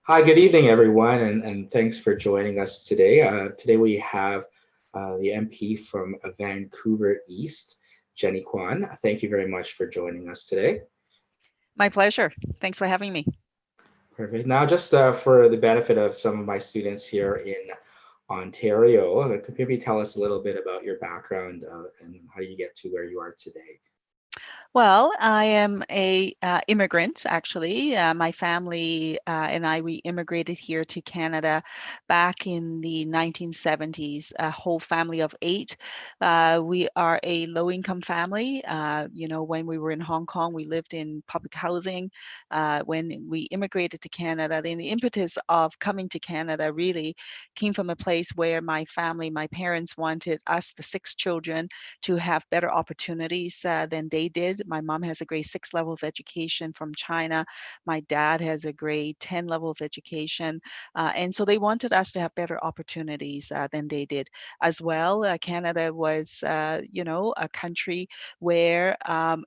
Hi, good evening, everyone, and thanks for joining us today. Today we have the MP from Vancouver East, Jenny Kwan. Thank you very much for joining us today. My pleasure. Thanks for having me. Perfect. Now, just for the benefit of some of my students here in Ontario, could you maybe tell us a little bit about your background and how you get to where you are today? Well, I am a immigrant, actually. My family and I, we immigrated here to Canada back in the 1970s, a whole family of eight. We are a low-income family. When we were in Hong Kong, we lived in public housing. When we immigrated to Canada, then the impetus of coming to Canada really came from a place where my family, my parents wanted us, the six children, to have better opportunities than they did. My mom has a grade 6 level of education from China. My dad has a grade 10 level of education. And so they wanted us to have better opportunities than they did as well. Canada was, a country where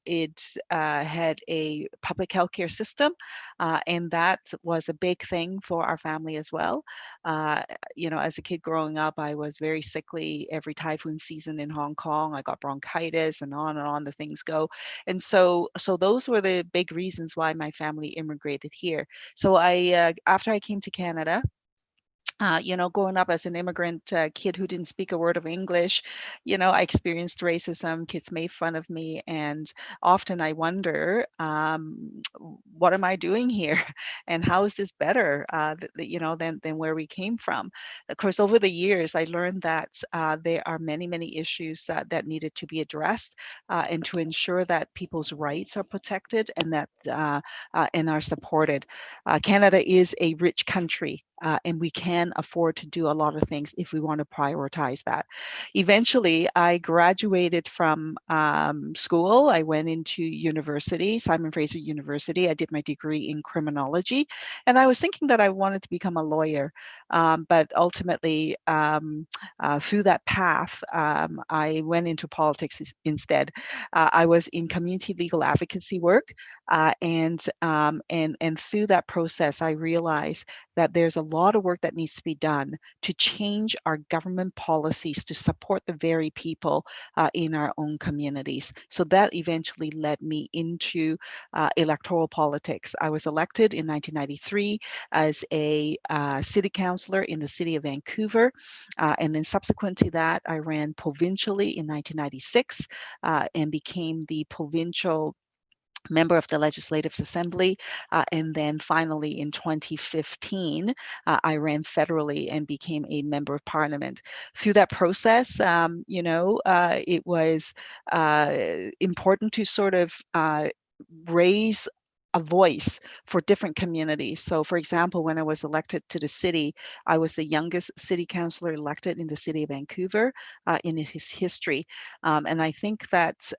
it had a public healthcare system, and that was a big thing for our family as well. Uh, as a kid growing up, I was very sickly every typhoon season in Hong Kong. I got bronchitis and on the things go. And so those were the big reasons why my family immigrated here. So after I came to Canada, growing up as an immigrant kid who didn't speak a word of English, I experienced racism. Kids made fun of me, and often I wonder, what am I doing here, and how is this better, than where we came from? Of course, over the years, I learned that there are many, many issues that needed to be addressed, and to ensure that people's rights are protected and are supported. Canada is a rich country, and we can afford to do a lot of things if we want to prioritize that. Eventually, I graduated from school. I went into university, Simon Fraser University. I did my degree in criminology, and I was thinking that I wanted to become a lawyer. But ultimately, through that path, I went into politics instead. I was in community legal advocacy work, and through that process, I realized that there's a lot of work that needs to be done to change our government policies to support the very people in our own communities. So that eventually led me into electoral politics. I was elected in 1993 as a city councillor in the city of Vancouver. And then subsequent to that, I ran provincially in 1996 and became the provincial member of the Legislative Assembly. And then finally in 2015, I ran federally and became a member of parliament. Through that process, it was important to sort of raise a voice for different communities. So, for example, when I was elected to the city, I was the youngest city councillor elected in the city of Vancouver in his history. And I think that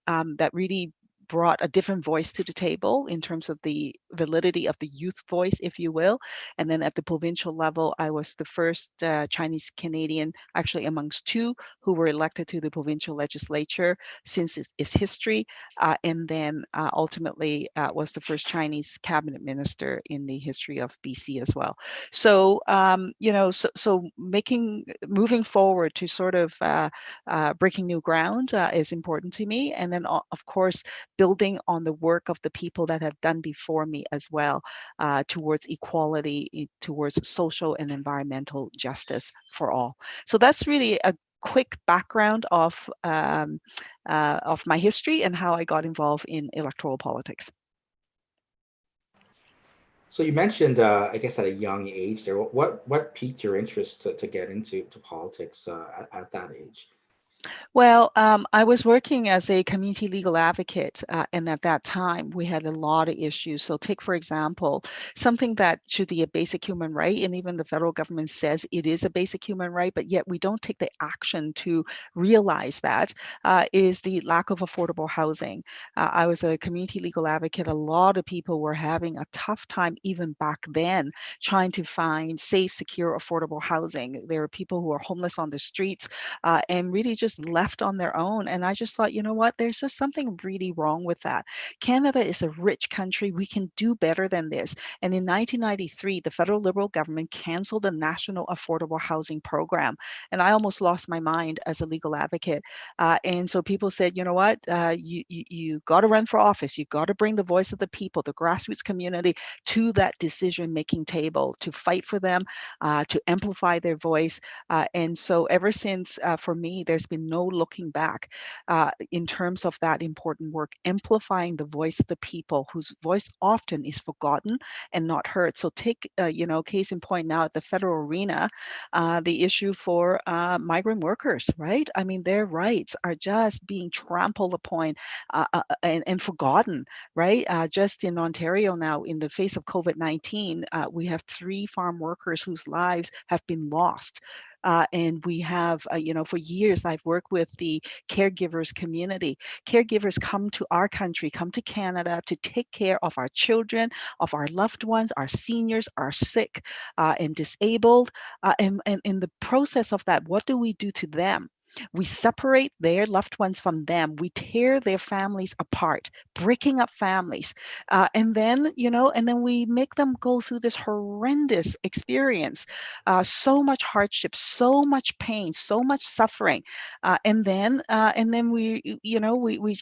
really brought a different voice to the table in terms of the validity of the youth voice, if you will. And then at the provincial level, I was the first Chinese Canadian, actually amongst two, who were elected to the provincial legislature since its history. And then ultimately was the first Chinese cabinet minister in the history of BC as well. So, so moving forward to sort of breaking new ground is important to me. And then, of course, building on the work of the people that have done before me as well, towards equality, towards social and environmental justice for all. So that's really a quick background of my history and how I got involved in electoral politics. So you mentioned, I guess, at a young age there. What piqued your interest to get into politics at that age? Well, I was working as a community legal advocate, and at that time we had a lot of issues. So, take for example, something that should be a basic human right, and even the federal government says it is a basic human right, but yet we don't take the action to realize that, is the lack of affordable housing. I was a community legal advocate. A lot of people were having a tough time even back then trying to find safe, secure, affordable housing. There are people who are homeless on the streets and really just left left on their own. And I just thought, you know what, there's just something really wrong with that. Canada is a rich country. We can do better than this. And in 1993, the federal Liberal government canceled the National Affordable Housing Program. And I almost lost my mind as a legal advocate. And so people said, you know what, you got to run for office. You got to bring the voice of the people, the grassroots community, to that decision-making table to fight for them, to amplify their voice. And so ever since, for me, there's been no looking back in terms of that important work, amplifying the voice of the people whose voice often is forgotten and not heard. So take, case in point now at the federal arena, the issue for migrant workers, right? I mean, their rights are just being trampled upon and forgotten, right? Just in Ontario now, in the face of COVID-19, we have 3 farm workers whose lives have been lost. And we have, for years, I've worked with the caregivers community. Caregivers come to our country, come to Canada to take care of our children, of our loved ones, our seniors, our sick and disabled. And in the process of that, what do we do to them? We separate their loved ones from them. We tear their families apart, breaking up families. And then we make them go through this horrendous experience, so much hardship, so much pain, so much suffering. And then we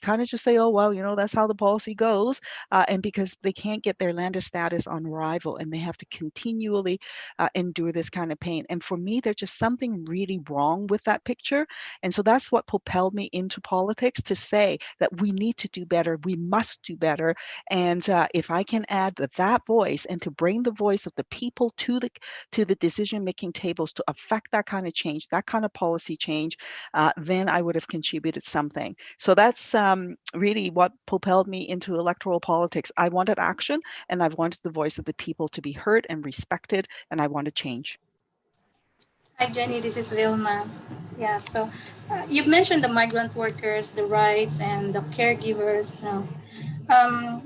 kind of just say, oh, well, that's how the policy goes. And because they can't get their landed status on arrival and they have to continually endure this kind of pain. And for me, there's just something really wrong with that picture. And so that's what propelled me into politics, to say that we need to do better. We must do better. And if I can add that voice and to bring the voice of the people to the decision-making tables to affect that kind of change, that kind of policy change, then I would have contributed something. So that's really what propelled me into electoral politics. I wanted action, and I've wanted the voice of the people to be heard and respected, and I wanted change. Hi, Jenny. This is Vilma. Yeah, so you've mentioned the migrant workers, the rights, and the caregivers. Um,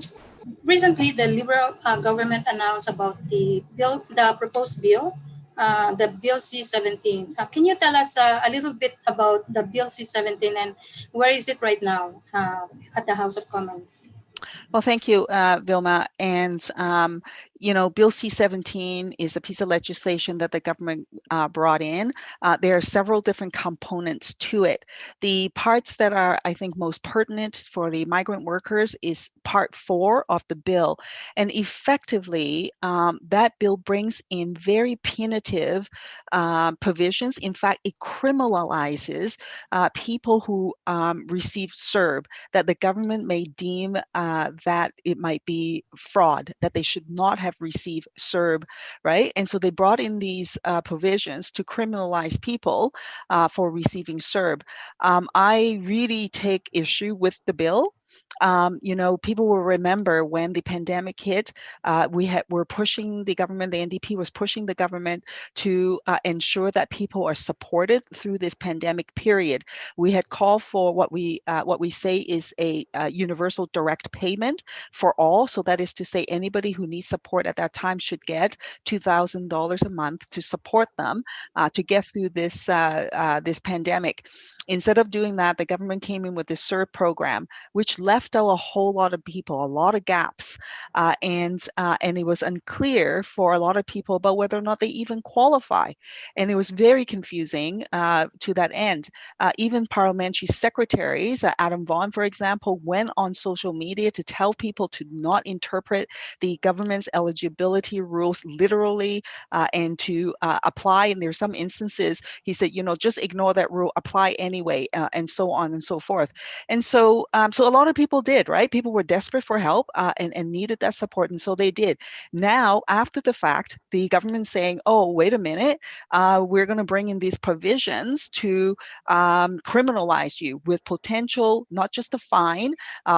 Recently, the Liberal government announced about the proposed bill, the Bill C-17. Can you tell us a little bit about the Bill C-17 and where is it right now at the House of Commons? Well, thank you, Vilma. And, Bill C-17 is a piece of legislation that the government brought in. There are several different components to it. The parts that are, I think, most pertinent for the migrant workers is Part 4 of the bill. And effectively, that bill brings in very punitive provisions. In fact, it criminalizes people who receive CERB, that the government may deem that it might be fraud, that they should not have received CERB, right? And so they brought in these provisions to criminalize people for receiving CERB. I really take issue with the bill. People will remember when the pandemic hit, we're pushing the government, the NDP was pushing the government to ensure that people are supported through this pandemic period. We had called for what we say is a universal direct payment for all. So that is to say, anybody who needs support at that time should get $2,000 a month to support them to get through this pandemic. Instead of doing that, the government came in with the CERB program, which left out a whole lot of people, a lot of gaps, and it was unclear for a lot of people about whether or not they even qualify, and it was very confusing to that end. Even parliamentary secretaries, Adam Vaughan, for example, went on social media to tell people to not interpret the government's eligibility rules literally and to apply. And there's some instances he said, just ignore that rule, apply anyway, and so on and so forth. And so a lot of people did, right? People were desperate for help and needed that support. And so they did. Now, after the fact, the government's saying, oh, wait a minute, we're going to bring in these provisions to criminalize you with potential, not just a fine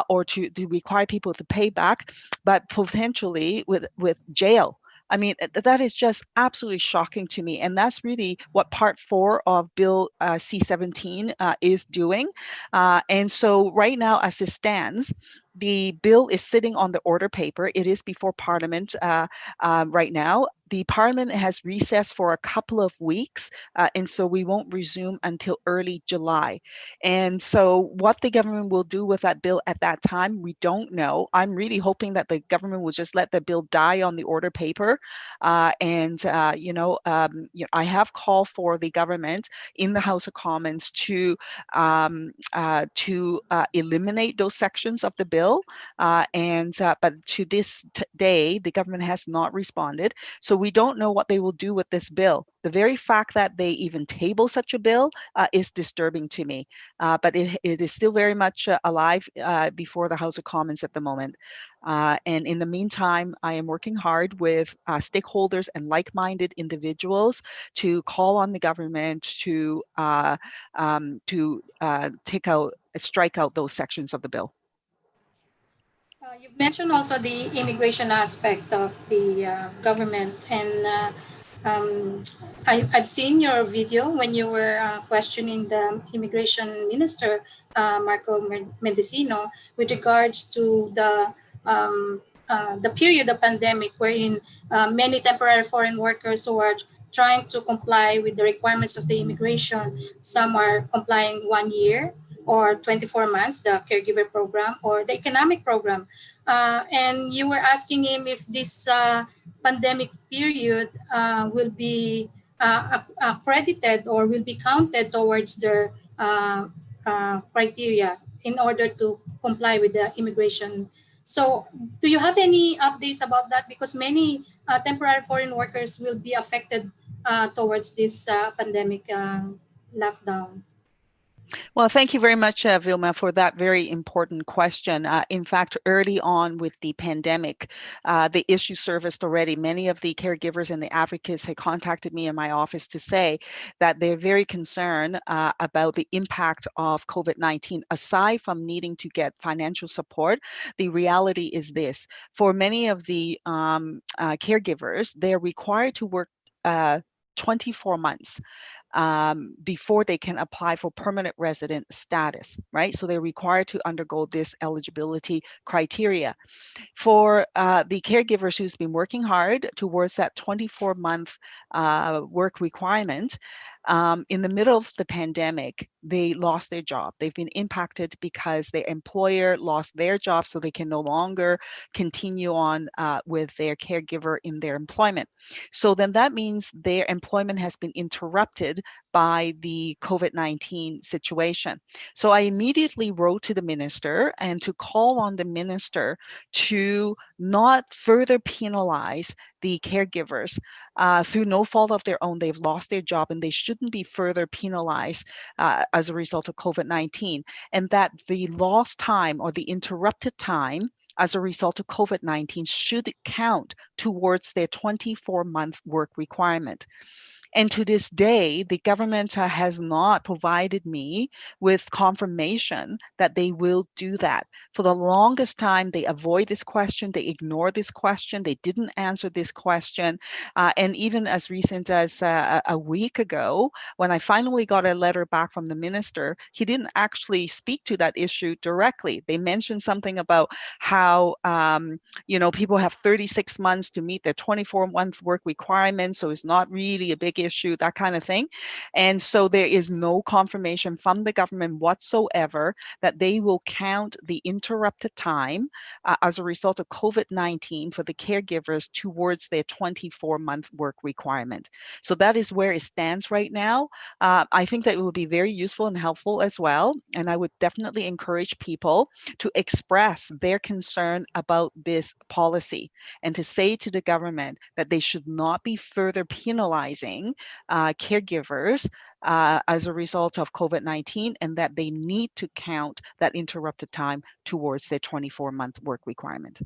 or to require people to pay back, but potentially with jail. I mean, that is just absolutely shocking to me. And that's really what Part 4 of Bill C-17 is doing. And so right now, as it stands, the bill is sitting on the order paper. It is before Parliament right now. the parliament has recessed for a couple of weeks, and so we won't resume until early July. And so what the government will do with that bill at that time, we don't know. I'm really hoping that the government will just let the bill die on the order paper. I have called for the government in the House of Commons to eliminate those sections of the bill. But to this day, the government has not responded. So we don't know what they will do with this bill. The very fact that they even table such a bill is disturbing to me. But it is still very much alive before the House of Commons at the moment. And in the meantime, I am working hard with stakeholders and like-minded individuals to call on the government to strike out those sections of the bill. You've mentioned also the immigration aspect of the government, and um, I've seen your video when you were questioning the immigration minister, Marco Mendicino, with regards to the period of pandemic wherein many temporary foreign workers who are trying to comply with the requirements of the immigration, some are complying 1 year or 24 months, the caregiver program or the economic program. And you were asking him if this pandemic period will be accredited or will be counted towards their criteria in order to comply with the immigration. So, do you have any updates about that? Because many temporary foreign workers will be affected towards this pandemic lockdown. Well, thank you very much, Vilma, for that very important question. In fact, early on with the pandemic, the issue surfaced already. Many of the caregivers and the advocates had contacted me in my office to say that they're very concerned about the impact of COVID-19. Aside from needing to get financial support, the reality is this. For many of the caregivers, they're required to work 24 months before they can apply for permanent resident status, right? So they're required to undergo this eligibility criteria. For the caregivers who's been working hard towards that 24-month work requirement, in the middle of the pandemic, they lost their job. They've been impacted because their employer lost their job, so they can no longer continue on with their caregiver in their employment. So then that means their employment has been interrupted by the COVID-19 situation. So I immediately wrote to the minister and to call on the minister to not further penalize the caregivers through no fault of their own. They've lost their job and they shouldn't be further penalized as a result of COVID-19, and that the lost time or the interrupted time as a result of COVID-19 should count towards their 24-month work requirement. And to this day, the government has not provided me with confirmation that they will do that. For the longest time, they avoid this question, they ignore this question, they didn't answer this question. And even as recent as a week ago, when I finally got a letter back from the minister, he didn't actually speak to that issue directly. They mentioned something about how, people have 36 months to meet their 24-month work requirement, so it's not really a big issue, that kind of thing. And so there is no confirmation from the government whatsoever that they will count the interrupted time as a result of COVID-19 for the caregivers towards their 24-month work requirement. So that is where it stands right now. I think that it would be very useful and helpful as well. And I would definitely encourage people to express their concern about this policy and to say to the government that they should not be further penalizing caregivers as a result of COVID-19, and that they need to count that interrupted time towards their 24-month work requirement.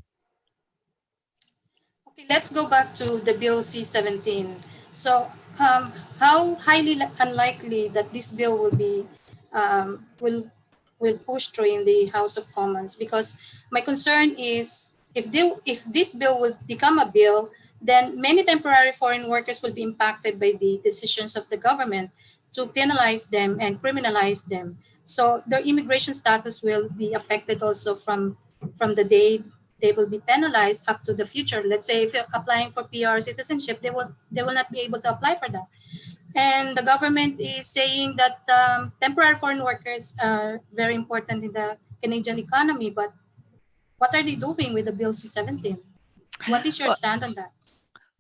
Okay, let's go back to the Bill C-17. So, how highly unlikely that this bill will be um, will will push through in the House of Commons? Because my concern is if this bill will become a bill, then many temporary foreign workers will be impacted by the decisions of the government to penalize them and criminalize them. So their immigration status will be affected also from the day they will be penalized up to the future. Let's say if you're applying for PR citizenship, they will not be able to apply for that. And the government is saying that temporary foreign workers are very important in the Canadian economy. But what are they doing with the Bill C-17? What is your Well, stand on that?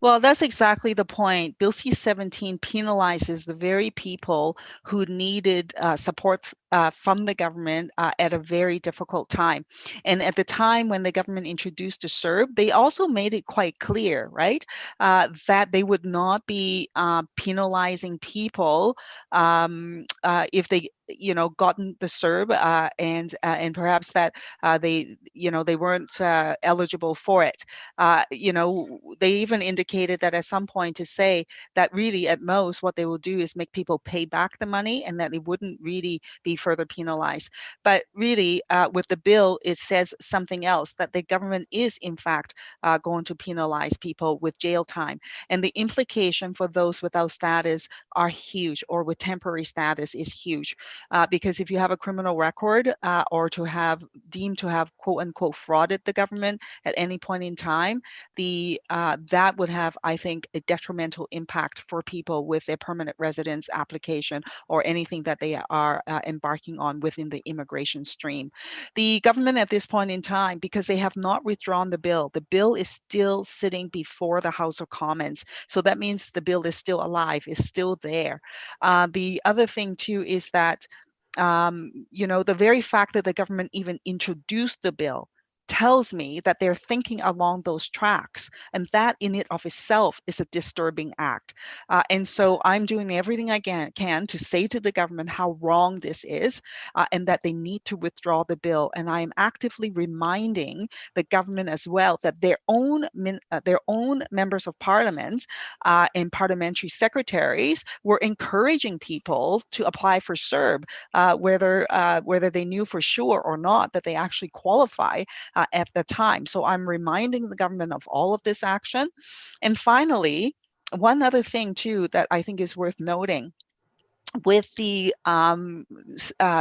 Well, that's exactly the point. Bill C-17 penalizes the very people who needed support from the government at a very difficult time. And at the time when the government introduced the CERB, they also made it quite clear, right, that they would not be penalizing people if they gotten the CERB and perhaps that they weren't eligible for it. They even indicated that at some point to say that really at most what they will do is make people pay back the money and that they wouldn't really be further penalized. But really with the bill, it says something else, that the government is in fact going to penalize people with jail time. And the implication for those without status are huge, or with temporary status is huge. Because if you have a criminal record or to have deemed to have quote unquote frauded the government at any point in time, that would have, I think, a detrimental impact for people with their permanent residence application or anything that they are embarking on within the immigration stream. The government at this point in time, because they have not withdrawn the bill is still sitting before the House of Commons. So that means the bill is still alive, is still there. The other thing too is that the very fact that the government even introduced the bill tells me that they're thinking along those tracks. And that in it of itself is a disturbing act. And so I'm doing everything I can to say to the government how wrong this is and that they need to withdraw the bill. And I am actively reminding the government as well that their own members of parliament and parliamentary secretaries were encouraging people to apply for CERB, whether they knew for sure or not that they actually qualify at the time. So I'm reminding the government of all of this action. And finally, one other thing too that I think is worth noting, with the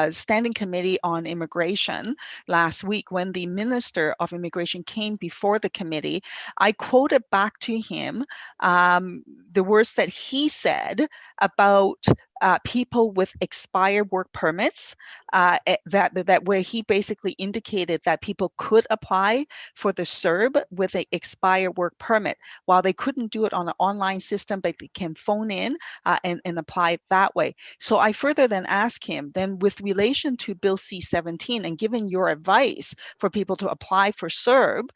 Standing Committee on Immigration last week, when the Minister of Immigration came before the committee, I quoted back to him the words that he said about people with expired work permits, that where he basically indicated that people could apply for the CERB with an expired work permit, while they couldn't do it on an online system, but they can phone in and apply it that way. So I further then ask him, then with relation to Bill C-17 and given your advice for people to apply for CERB,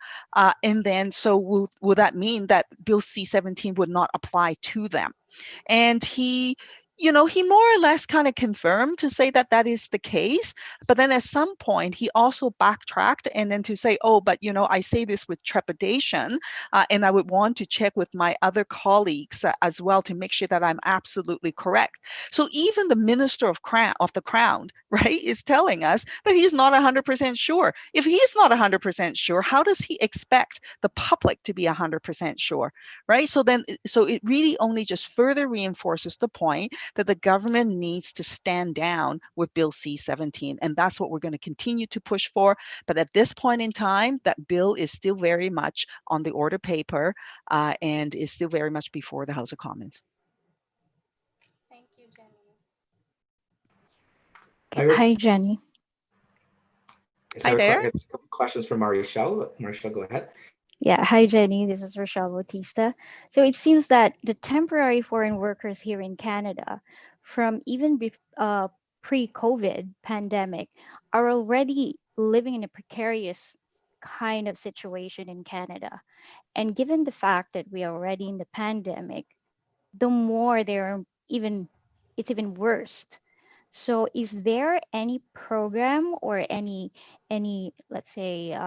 and then so will that mean that Bill C-17 would not apply to them? And he more or less kind of confirmed to say that that is the case. But then at some point, he also backtracked and then to say, oh, but, I say this with trepidation, and I would want to check with my other colleagues as well to make sure that I'm absolutely correct. So even the Minister of the Crown, right, is telling us that he's not 100% sure. If he's not 100% sure, how does he expect the public to be 100% sure, right? So it really only just further reinforces the point that the government needs to stand down with Bill C-17. And that's what we're going to continue to push for. But at this point in time, that bill is still very much on the order paper and is still very much before the House of Commons. Thank you, Jenny. Hi, Jenny. So Hi I there. have a couple questions from Marichelle. Marichelle, go ahead. Yeah, hi, Jenny. This is Rochelle Bautista. So it seems that the temporary foreign workers here in Canada, from even pre-COVID pandemic, are already living in a precarious kind of situation in Canada. And given the fact that we are already in the pandemic, the more it's even worse. So is there any program or any let's say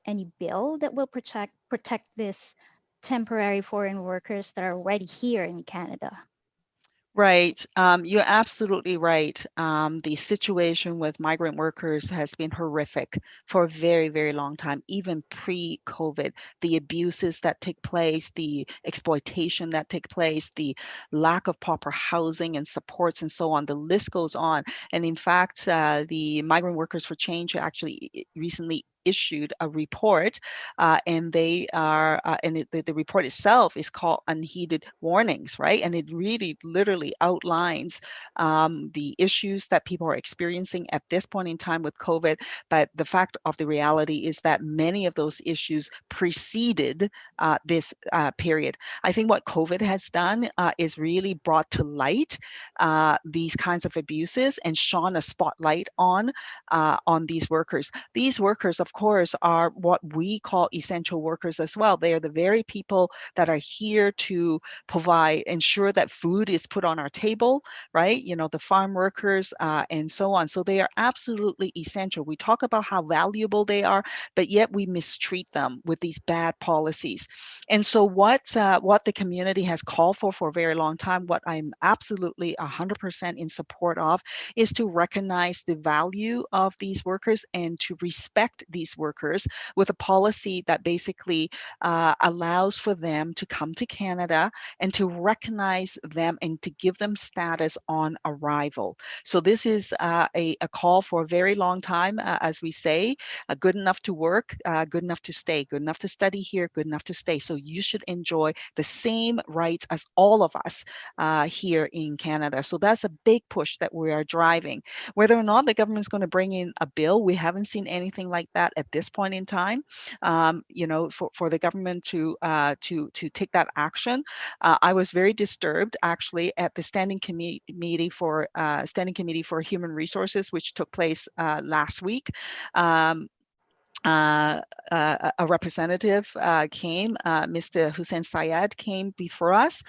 any bill that will protect this temporary foreign workers that are already here in Canada? Right. You're absolutely right. The situation with migrant workers has been horrific for a very, very long time, even pre-COVID. The abuses that take place, the exploitation that take place, the lack of proper housing and supports and so on, the list goes on. And in fact, the Migrant Workers for Change actually recently issued a report, and they are, the report itself is called Unheeded Warnings, right? And it really literally outlines the issues that people are experiencing at this point in time with COVID. But the fact of the reality is that many of those issues preceded this period. I think what COVID has done is really brought to light these kinds of abuses and shone a spotlight on these workers. These workers, of course, are what we call essential workers as well. They are the very people that are here to provide, ensure that food is put on our table, right? You know, the farm workers and so on. So they are absolutely essential. We talk about how valuable they are, but yet we mistreat them with these bad policies. And so what the community has called for a very long time, what I'm absolutely 100% in support of, is to recognize the value of these workers and to respect these workers with a policy that basically allows for them to come to Canada and to recognize them and to give them status on arrival. So this is a call for a very long time, as we say, good enough to work, good enough to stay, good enough to study here, good enough to stay. So you should enjoy the same rights as all of us here in Canada. So that's a big push that we are driving. Whether or not the government's going to bring in a bill, we haven't seen anything like that at this point in time. You know, for the government to take that action. I was very disturbed actually at the Standing Committee for Human Resources, which took place last week. A representative came, Mr. Hussein Syed came before us,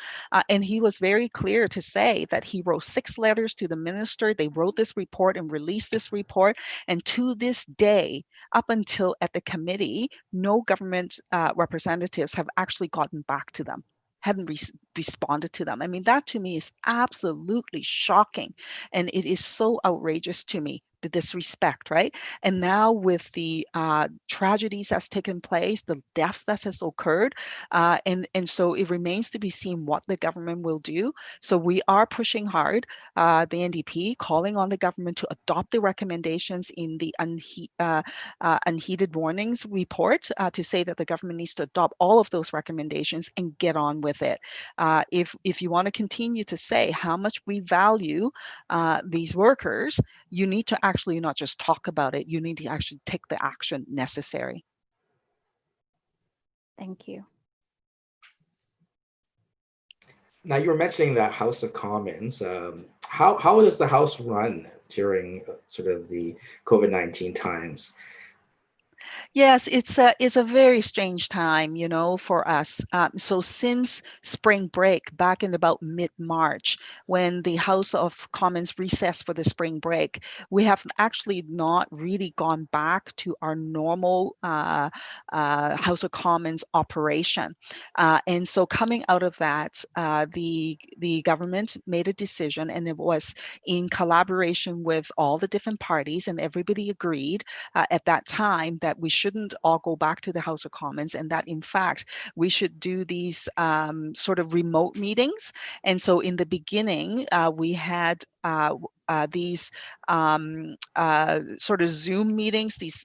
and he was very clear to say that he wrote 6 letters to the minister. They wrote this report and released this report. And to this day, up until at the committee, no government representatives have actually gotten back to them, hadn't responded to them. I mean, that to me is absolutely shocking. And it is so outrageous to me, the disrespect, right? And now with the tragedies that's taken place, the deaths that has occurred, and so it remains to be seen what the government will do. So we are pushing hard, the NDP, calling on the government to adopt the recommendations in the Unheeded Warnings report, to say that the government needs to adopt all of those recommendations and get on with it. If you want to continue to say how much we value these workers, you need to actually not just talk about it, you need to actually take the action necessary. Thank you. Now you were mentioning that House of Commons. How does the House run during sort of the COVID-19 times? Yes, it's a very strange time, you know, for us. So since spring break, back in about mid-March, when the House of Commons recessed for the spring break, we have actually not really gone back to our normal House of Commons operation. And so coming out of that, the government made a decision, and it was in collaboration with all the different parties, and everybody agreed at that time that we shouldn't all go back to the House of Commons, and that in fact we should do these sort of remote meetings. And so in the beginning, we had these sort of Zoom meetings, these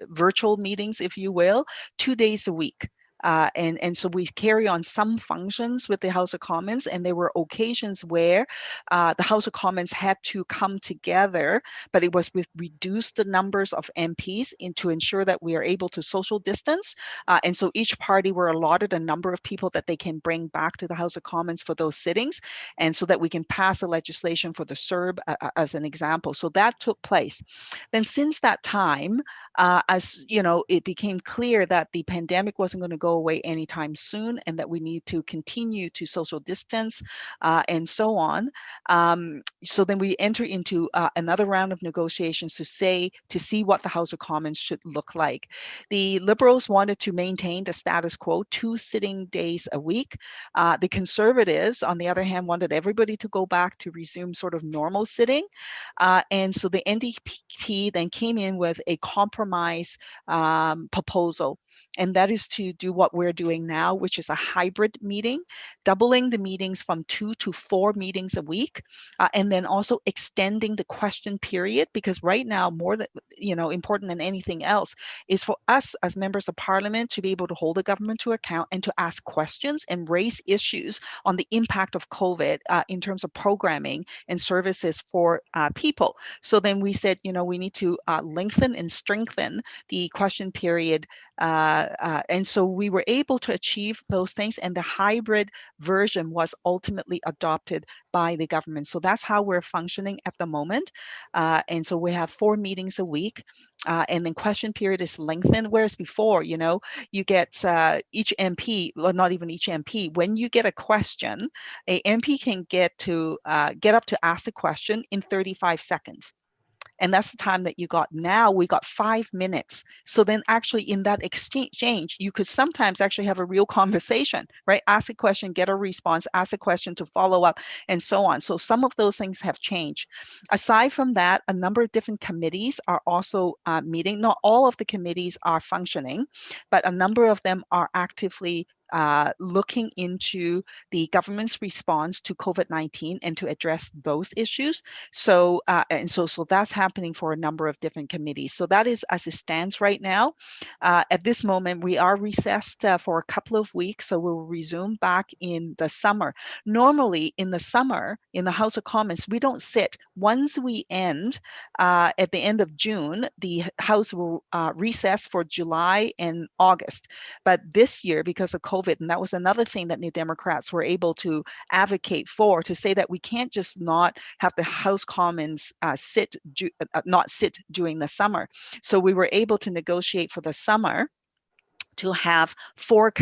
virtual meetings, if you will, 2 days a week. And so we carry on some functions with the House of Commons, and there were occasions where the House of Commons had to come together, but it was with reduced the numbers of MPs to ensure that we are able to social distance. And so each party were allotted a number of people that they can bring back to the House of Commons for those sittings, and so that we can pass the legislation for the CERB as an example. So that took place. Then since that time, as you know, it became clear that the pandemic wasn't going to go away anytime soon, and that we need to continue to social distance and so on. So then we enter into another round of negotiations to see what the House of Commons should look like. The Liberals wanted to maintain the status quo, 2 sitting days a week. The Conservatives, on the other hand, wanted everybody to go back to resume sort of normal sitting. And so the NDP then came in with a compromise compromise proposal. And that is to do what we're doing now, which is a hybrid meeting, doubling the meetings from 2 to 4 meetings a week, and then also extending the question period, because right now, more than, important than anything else, is for us as members of parliament to be able to hold the government to account and to ask questions and raise issues on the impact of COVID in terms of programming and services for people. So then we said, we need to lengthen and strengthen the question period. And so we were able to achieve those things, and the hybrid version was ultimately adopted by the government. So that's how we're functioning at the moment. And so we have 4 meetings a week. And then question period is lengthened, whereas before, you get each MP, well, not even each MP, when you get a question, a MP can get up to ask the question in 35 seconds. And that's the time that you got. Now we got 5 minutes. So then actually in that exchange, you could sometimes actually have a real conversation, right? Ask a question, get a response, ask a question to follow up, and so on. So some of those things have changed. Aside from that, a number of different committees are also meeting. Not all of the committees are functioning, but a number of them are actively looking into the government's response to COVID-19 and to address those issues. So that's happening for a number of different committees. So that is as it stands right now. At this moment, we are recessed for a couple of weeks, so we'll resume back in the summer. Normally, in the summer, in the House of Commons, we don't sit. Once we end at the end of June, the House will recess for July and August. But this year, because of COVID, and that was another thing that New Democrats were able to advocate for, to say that we can't just not have the House Commons not sit during the summer. So we were able to negotiate for the summer to have 4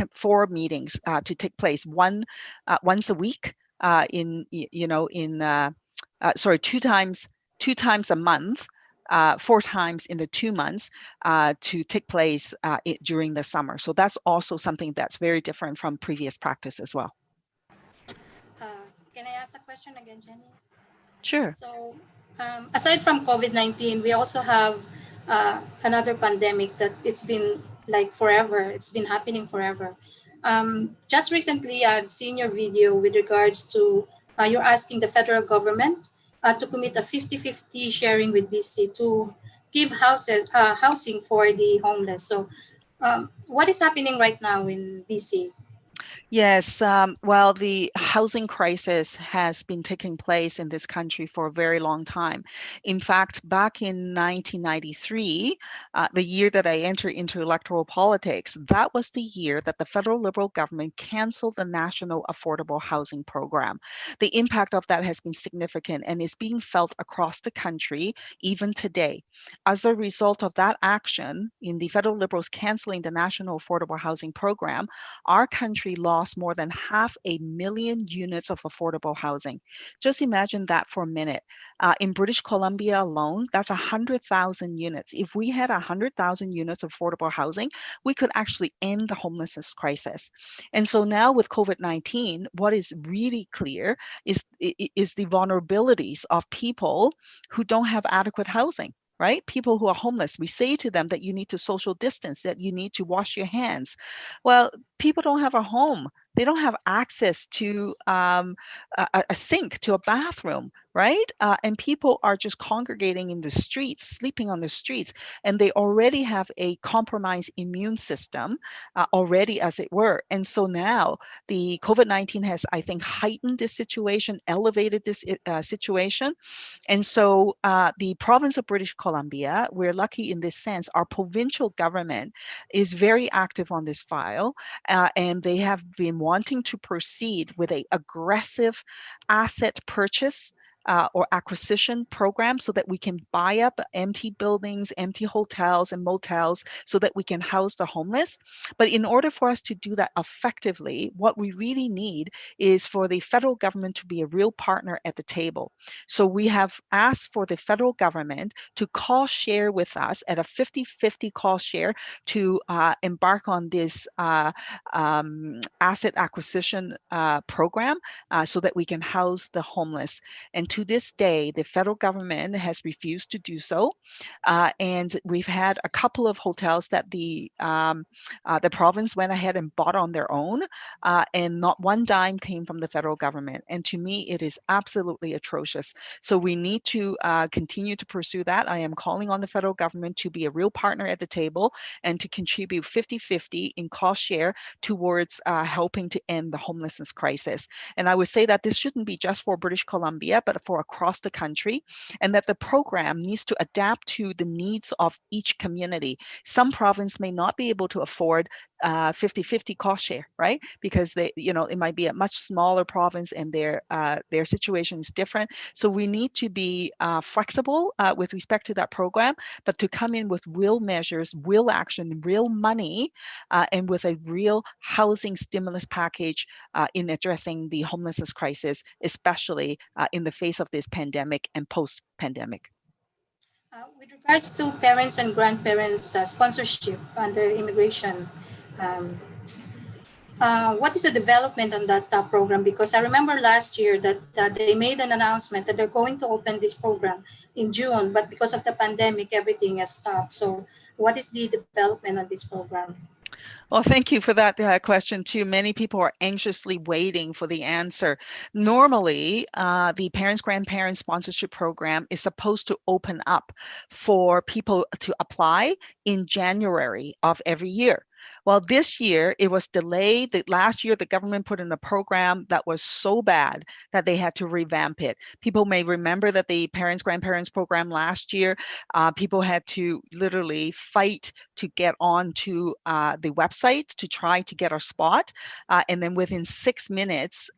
meetings to take place, once a week, 2 times a month, 4 times in the 2 months, to take place during the summer. So that's also something that's very different from previous practice as well. Can I ask a question again, Jenny? Sure. So, aside from COVID-19, we also have another pandemic that it's been like forever. It's been happening forever. Just recently, I've seen your video with regards to you're asking the federal government to commit a 50-50 sharing with BC to give housing for the homeless. So, what is happening right now in BC? Yes, well, the housing crisis has been taking place in this country for a very long time. In fact, back in 1993, the year that I entered into electoral politics, that was the year that the federal Liberal government canceled the National Affordable Housing Program. The impact of that has been significant and is being felt across the country even today. As a result of that action, in the federal Liberals canceling the National Affordable Housing Program, our country lost more than 500,000 units of affordable housing. Just imagine that for a minute. In British Columbia alone, that's 100,000 units. If we had 100,000 units of affordable housing, we could actually end the homelessness crisis. And so now with COVID-19, what is really clear is the vulnerabilities of people who don't have adequate housing. Right? People who are homeless, we say to them that you need to social distance, that you need to wash your hands. Well, people don't have a home. They don't have access to a sink, to a bathroom, right? And people are just congregating in the streets, sleeping on the streets, and they already have a compromised immune system already, as it were. And so now the COVID-19 has, I think, heightened this situation, elevated this situation. And so the province of British Columbia, we're lucky in this sense, our provincial government is very active on this file, and they have been wanting to proceed with an aggressive asset purchase or acquisition program so that we can buy up empty buildings, empty hotels and motels so that we can house the homeless. But in order for us to do that effectively, what we really need is for the federal government to be a real partner at the table. So we have asked for the federal government to cost share with us at a 50-50 cost share to embark on this asset acquisition program so that we can house the homeless. And to this day, the federal government has refused to do so. And we've had a couple of hotels that the province went ahead and bought on their own, and not one dime came from the federal government. And to me, it is absolutely atrocious. So we need to continue to pursue that. I am calling on the federal government to be a real partner at the table and to contribute 50-50 in cost share towards helping to end the homelessness crisis. And I would say that this shouldn't be just for British Columbia, but for across the country, and that the program needs to adapt to the needs of each community. Some province may not be able to afford 50-50 cost share, right? Because it might be a much smaller province and their situation is different. So we need to be flexible with respect to that program, but to come in with real measures, real action, real money, and with a real housing stimulus package in addressing the homelessness crisis, especially in the face of this pandemic and post-pandemic. With regards to parents and grandparents sponsorship under immigration, um, what is the development on that program? Because I remember last year that they made an announcement that they're going to open this program in June, but because of the pandemic, everything has stopped. So, what is the development on this program? Well, thank you for that question too. Many people are anxiously waiting for the answer. Normally, the parents grandparents sponsorship program is supposed to open up for people to apply in January of every year. Well, this year it was delayed. Last year, the government put in a program that was so bad that they had to revamp it. People may remember that the parents grandparents program last year, people had to literally fight to get onto the website to try to get a spot. And then within 6 minutes,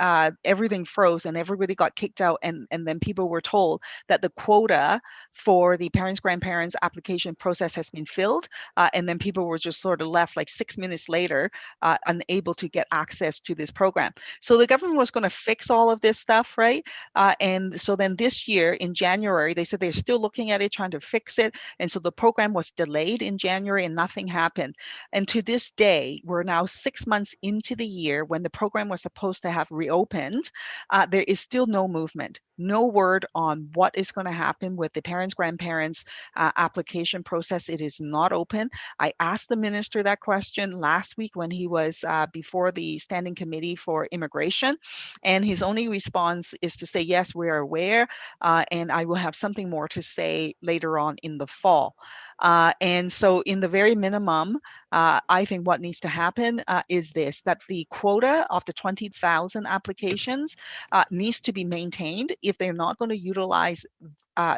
everything froze and everybody got kicked out. And then people were told that the quota for the parents, grandparents application process has been filled. And then people were just sort of left like 6 minutes later, unable to get access to this program. So the government was going to fix all of this stuff, right? And so then this year in January, they said they're still looking at it, trying to fix it. And so the program was delayed in January and nothing happened. And to this day, we're now 6 months into the year when the program was supposed to have reopened. There is still no movement, no word on what is going to happen with the parents, grandparents application process. It is not open. I asked the minister that question last week when he was before the Standing Committee for Immigration. And his only response is to say, yes, we are aware, and I will have something more to say later on in the fall. And so in the very minimum, I think what needs to happen is this, that the quota of the 20,000 applications needs to be maintained. If they're not going to utilize,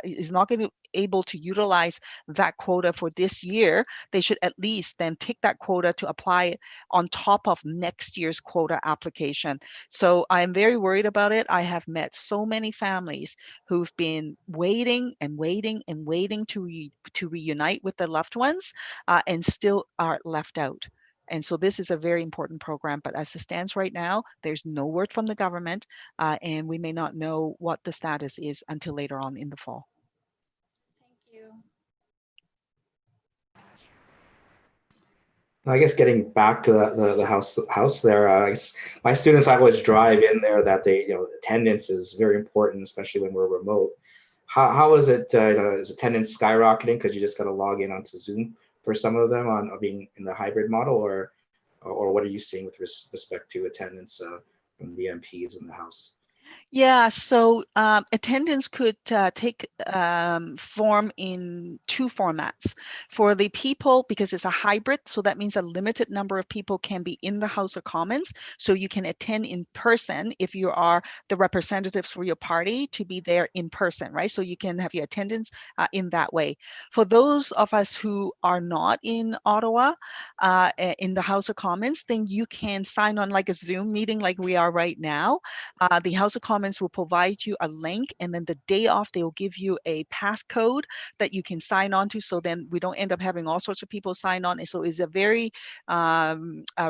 is not going to able to utilize that quota for this year, they should at least then take that quota to apply it on top of next year's quota application. So I'm very worried about it. I have met so many families who've been waiting and waiting and waiting to reunite with their loved ones and still are left out. And so this is a very important program, but as it stands right now, there's no word from the government, and we may not know what the status is until later on in the fall. Thank you. I guess getting back to the house there, my students, I always drive in there that attendance is very important, especially when we're remote. How is it? Is attendance skyrocketing because you just got to log in onto Zoom for some of them on being in the hybrid model, or what are you seeing with respect to attendance from the MPs in the House? Yeah, so attendance could take form in two formats. For the people, because it's a hybrid, so that means a limited number of people can be in the House of Commons. So you can attend in person if you are the representatives for your party to be there in person, right? So you can have your attendance in that way. For those of us who are not in Ottawa, in the House of Commons, then you can sign on like a Zoom meeting like we are right now. The House of Commons will provide you a link, and then the day off, they will give you a passcode that you can sign on to. So then we don't end up having all sorts of people sign on. And so it's a very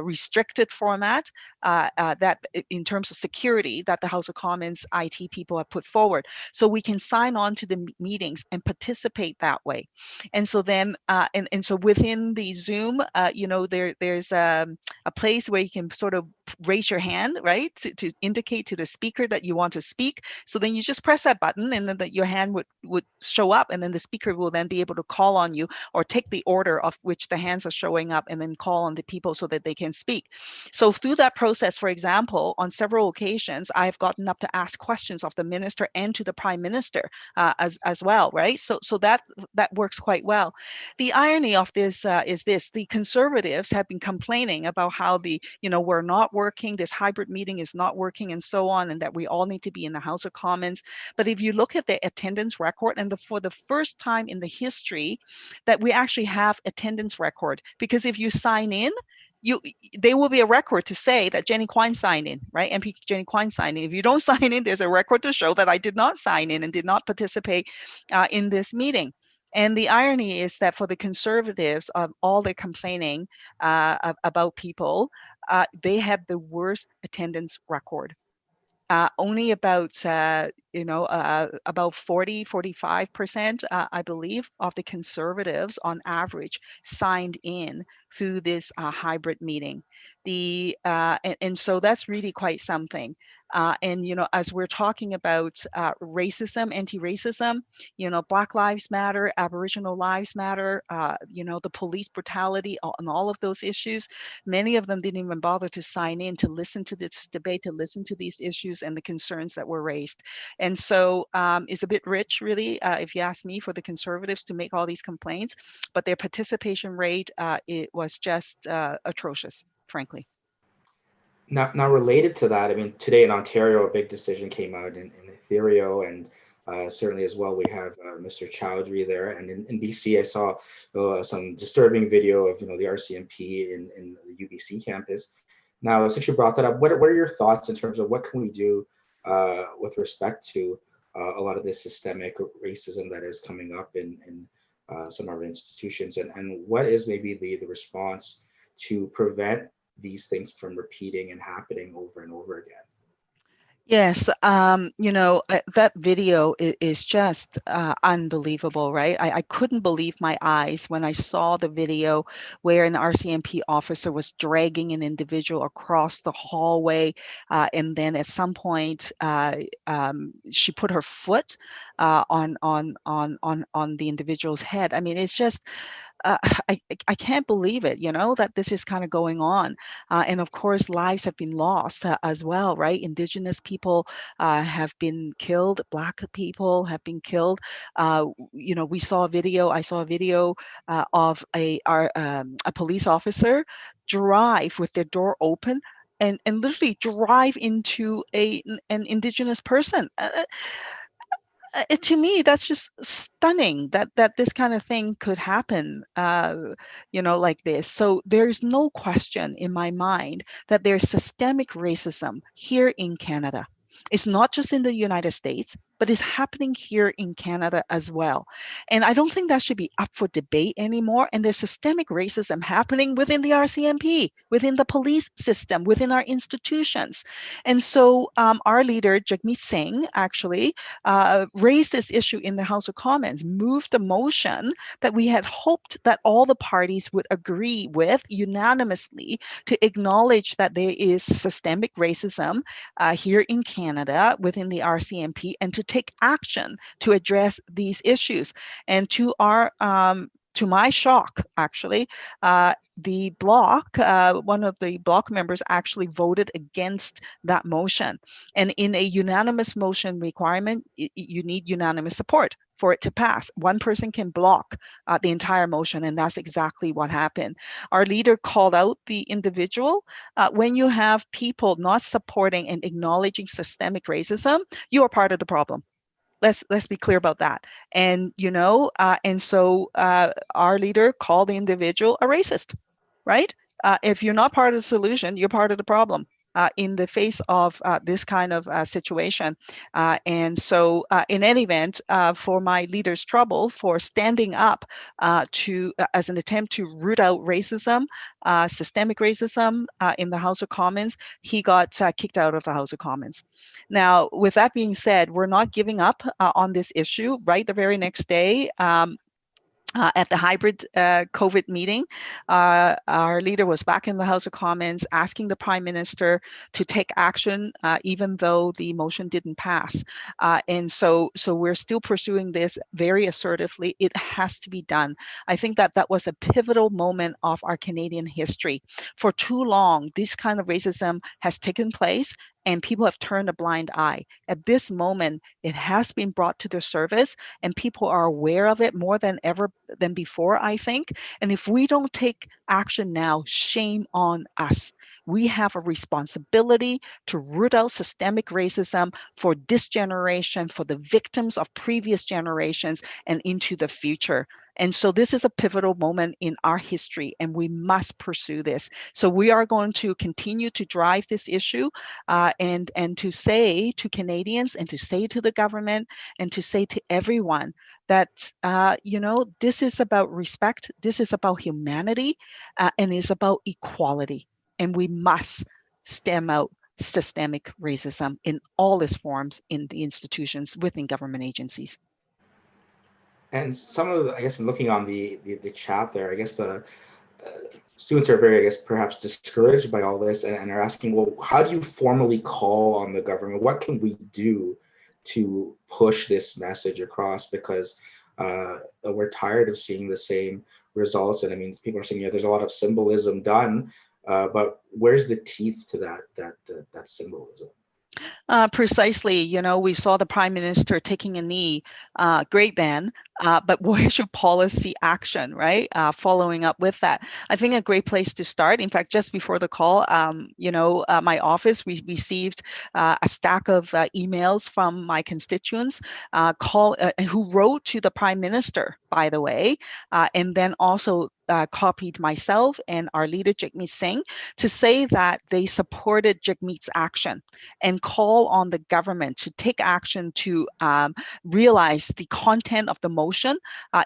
restricted format that in terms of security that the House of Commons IT people have put forward. So we can sign on to the meetings and participate that way. And so then, and so within the Zoom, there's a place where you can sort of raise your hand, right, to indicate to the speaker that you want to speak. So then you just press that button, and then your hand would show up, and then the speaker will then be able to call on you or take the order of which the hands are showing up and then call on the people so that they can speak. So through that process, for example, on several occasions, I've gotten up to ask questions of the minister and to the prime minister as well, right? So that works quite well. The irony of this is this: the Conservatives have been complaining about how we're not working, this hybrid meeting is not working, and so on, and that we all need to be in the House of Commons. But if you look at the attendance record, and for the first time in the history that we actually have attendance record, because if you sign in, there will be a record to say that Jenny Kwan signed in, right? MP Jenny Kwan signed in. If you don't sign in, there's a record to show that I did not sign in and did not participate in this meeting. And the irony is that for the Conservatives, of all the complaining about people, they have the worst attendance record. Only about 45%, I believe, of the Conservatives on average signed in through this hybrid meeting. And so that's really quite something. And as we're talking about racism, anti-racism, Black Lives Matter, Aboriginal Lives Matter, the police brutality, and all of those issues, many of them didn't even bother to sign in to listen to this debate, to listen to these issues and the concerns that were raised. And so it's a bit rich, really, if you ask me, for the Conservatives to make all these complaints, but their participation rate, it was just atrocious, frankly. Now related to that, I mean, today in Ontario, a big decision came out in Ontario, and certainly as well, we have Mr. Chowdhury there. And in BC, I saw some disturbing video of the RCMP in the UBC campus. Now, since you brought that up, what are your thoughts in terms of what can we do with respect to a lot of this systemic racism that is coming up in some of our institutions, and what is maybe the response to prevent these things from repeating and happening over and over again? Yes, that video is just unbelievable, right? I couldn't believe my eyes when I saw the video where an RCMP officer was dragging an individual across the hallway, and then at some point she put her foot on the individual's head. I mean, it's just uh, I can't believe it, that this is kind of going on. And of course, lives have been lost as well, right? Indigenous people have been killed. Black people have been killed. I saw a video of a police officer drive with their door open and literally drive into an Indigenous person. To me, that's just stunning that this kind of thing could happen, like this. So there's no question in my mind that there's systemic racism here in Canada. It's not just in the United States, but it's happening here in Canada as well. And I don't think that should be up for debate anymore. And there's systemic racism happening within the RCMP, within the police system, within our institutions. And so our leader, Jagmeet Singh, actually raised this issue in the House of Commons, moved a motion that we had hoped that all the parties would agree with unanimously to acknowledge that there is systemic racism here in Canada within the RCMP, and to take action to address these issues. And to my shock, actually, the bloc, one of the bloc members actually voted against that motion. And in a unanimous motion requirement, you need unanimous support for it to pass. One person can block the entire motion, and that's exactly what happened. Our leader called out the individual. When you have people not supporting and acknowledging systemic racism, you are part of the problem. Let's be clear about that. And and so our leader called the individual a racist, right? If you're not part of the solution, you're part of the problem in the face of this kind of situation. And so in any event, for my leader's trouble, for standing up as an attempt to root out racism, systemic racism in the House of Commons, he got kicked out of the House of Commons. Now, with that being said, we're not giving up on this issue. Right the very next day, at the hybrid COVID meeting, our leader was back in the House of Commons asking the Prime Minister to take action, even though the motion didn't pass. And so we're still pursuing this very assertively. It has to be done. I think that was a pivotal moment of our Canadian history. For too long, this kind of racism has taken place, and people have turned a blind eye. At this moment, it has been brought to the surface, and people are aware of it more than ever than before, I think. And if we don't take action now, shame on us. We have a responsibility to root out systemic racism for this generation, for the victims of previous generations, and into the future. And so this is a pivotal moment in our history, and we must pursue this. So we are going to continue to drive this issue, and to say to Canadians, and to say to the government, and to say to everyone that, this is about respect, this is about humanity, and is about equality. And we must stem out systemic racism in all its forms in the institutions within government agencies. And some of the, I guess, looking on the chat there, I guess the students are very, I guess, perhaps discouraged by all this, and are asking, well, how do you formally call on the government? What can we do to push this message across? Because we're tired of seeing the same results. And I mean, people are saying, yeah, there's a lot of symbolism done, but where's the teeth to that symbolism? Precisely, we saw the Prime Minister taking a knee, great then, but where's your policy action, right? Following up with that. I think a great place to start, in fact, just before the call, my office, we received a stack of emails from my constituents who wrote to the Prime Minister, by the way, and then also copied myself and our leader, Jagmeet Singh, to say that they supported Jagmeet's action and call on the government to take action to realize the content of the motion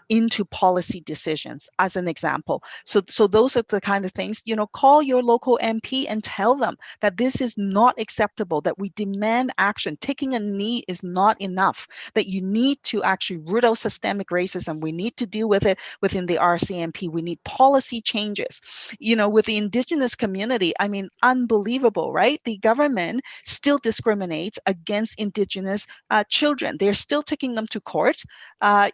into policy decisions, as an example. So those are the kind of things, call your local MP and tell them that this is not acceptable, that we demand action. Taking a knee is not enough, that you need to actually root out systemic racism. We need to deal with it within the RCMP. We need policy changes. With the Indigenous community, I mean, unbelievable, right? The government still discriminates against Indigenous children. They're still taking them to court, on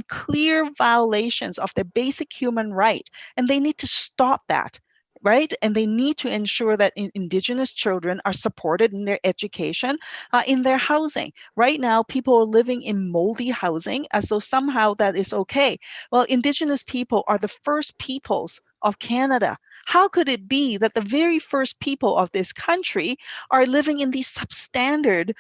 clear violations of their basic human right, and they need to stop that. Right? And they need to ensure that Indigenous children are supported in their education, in their housing. Right now, people are living in moldy housing as though somehow that is okay. Well, Indigenous people are the first peoples of Canada. How could it be that the very first people of this country are living in these substandard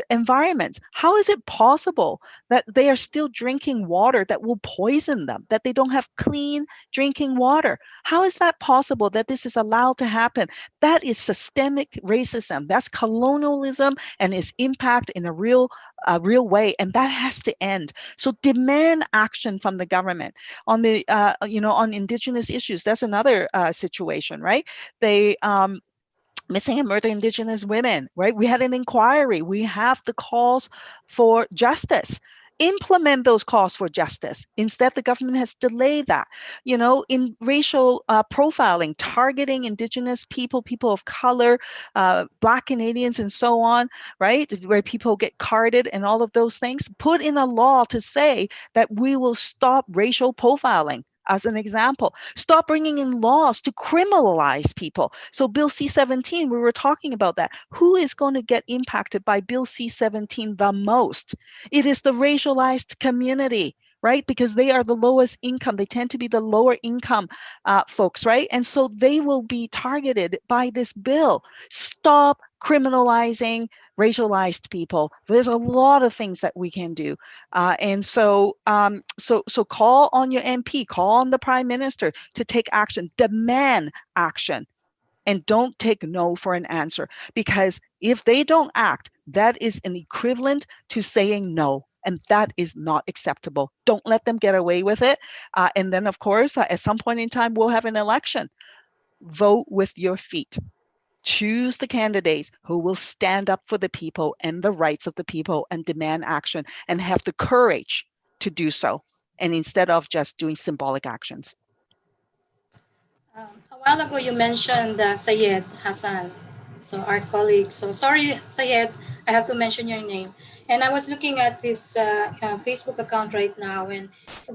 environments? How is it possible that they are still drinking water that will poison them, that they don't have clean drinking water? How is that possible that this is allowed to happen? That is systemic racism. That's colonialism and its impact in a real way, and that has to end. So demand action from the government on the on Indigenous issues. That's another situation, right? They missing and murder Indigenous women, right? We had an inquiry. We have the calls for justice. Implement those calls for justice. Instead, the government has delayed that. In racial profiling, targeting Indigenous people, people of color, Black Canadians, and so on, right? Where people get carded and all of those things. Put in a law to say that we will stop racial profiling. As an example, stop bringing in laws to criminalize people. So Bill C-17, we were talking about that. Who is going to get impacted by Bill C-17 the most? It is the racialized community, right? Because they are the lowest income. They tend to be the lower income folks, right? And so they will be targeted by this bill. Stop criminalizing racialized people. There's a lot of things that we can do, and so call on your MP, call on the Prime Minister to take action, demand action, and don't take no for an answer. Because if they don't act, that is an equivalent to saying no. And that is not acceptable. Don't let them get away with it. And then, of course, at some point in time, we'll have an election. Vote with your feet. Choose the candidates who will stand up for the people and the rights of the people and demand action and have the courage to do so, and instead of just doing symbolic actions. A while ago, you mentioned Sayed Hassan, so our colleague. So sorry, Sayed, I have to mention your name. And I was looking at his Facebook account right now, and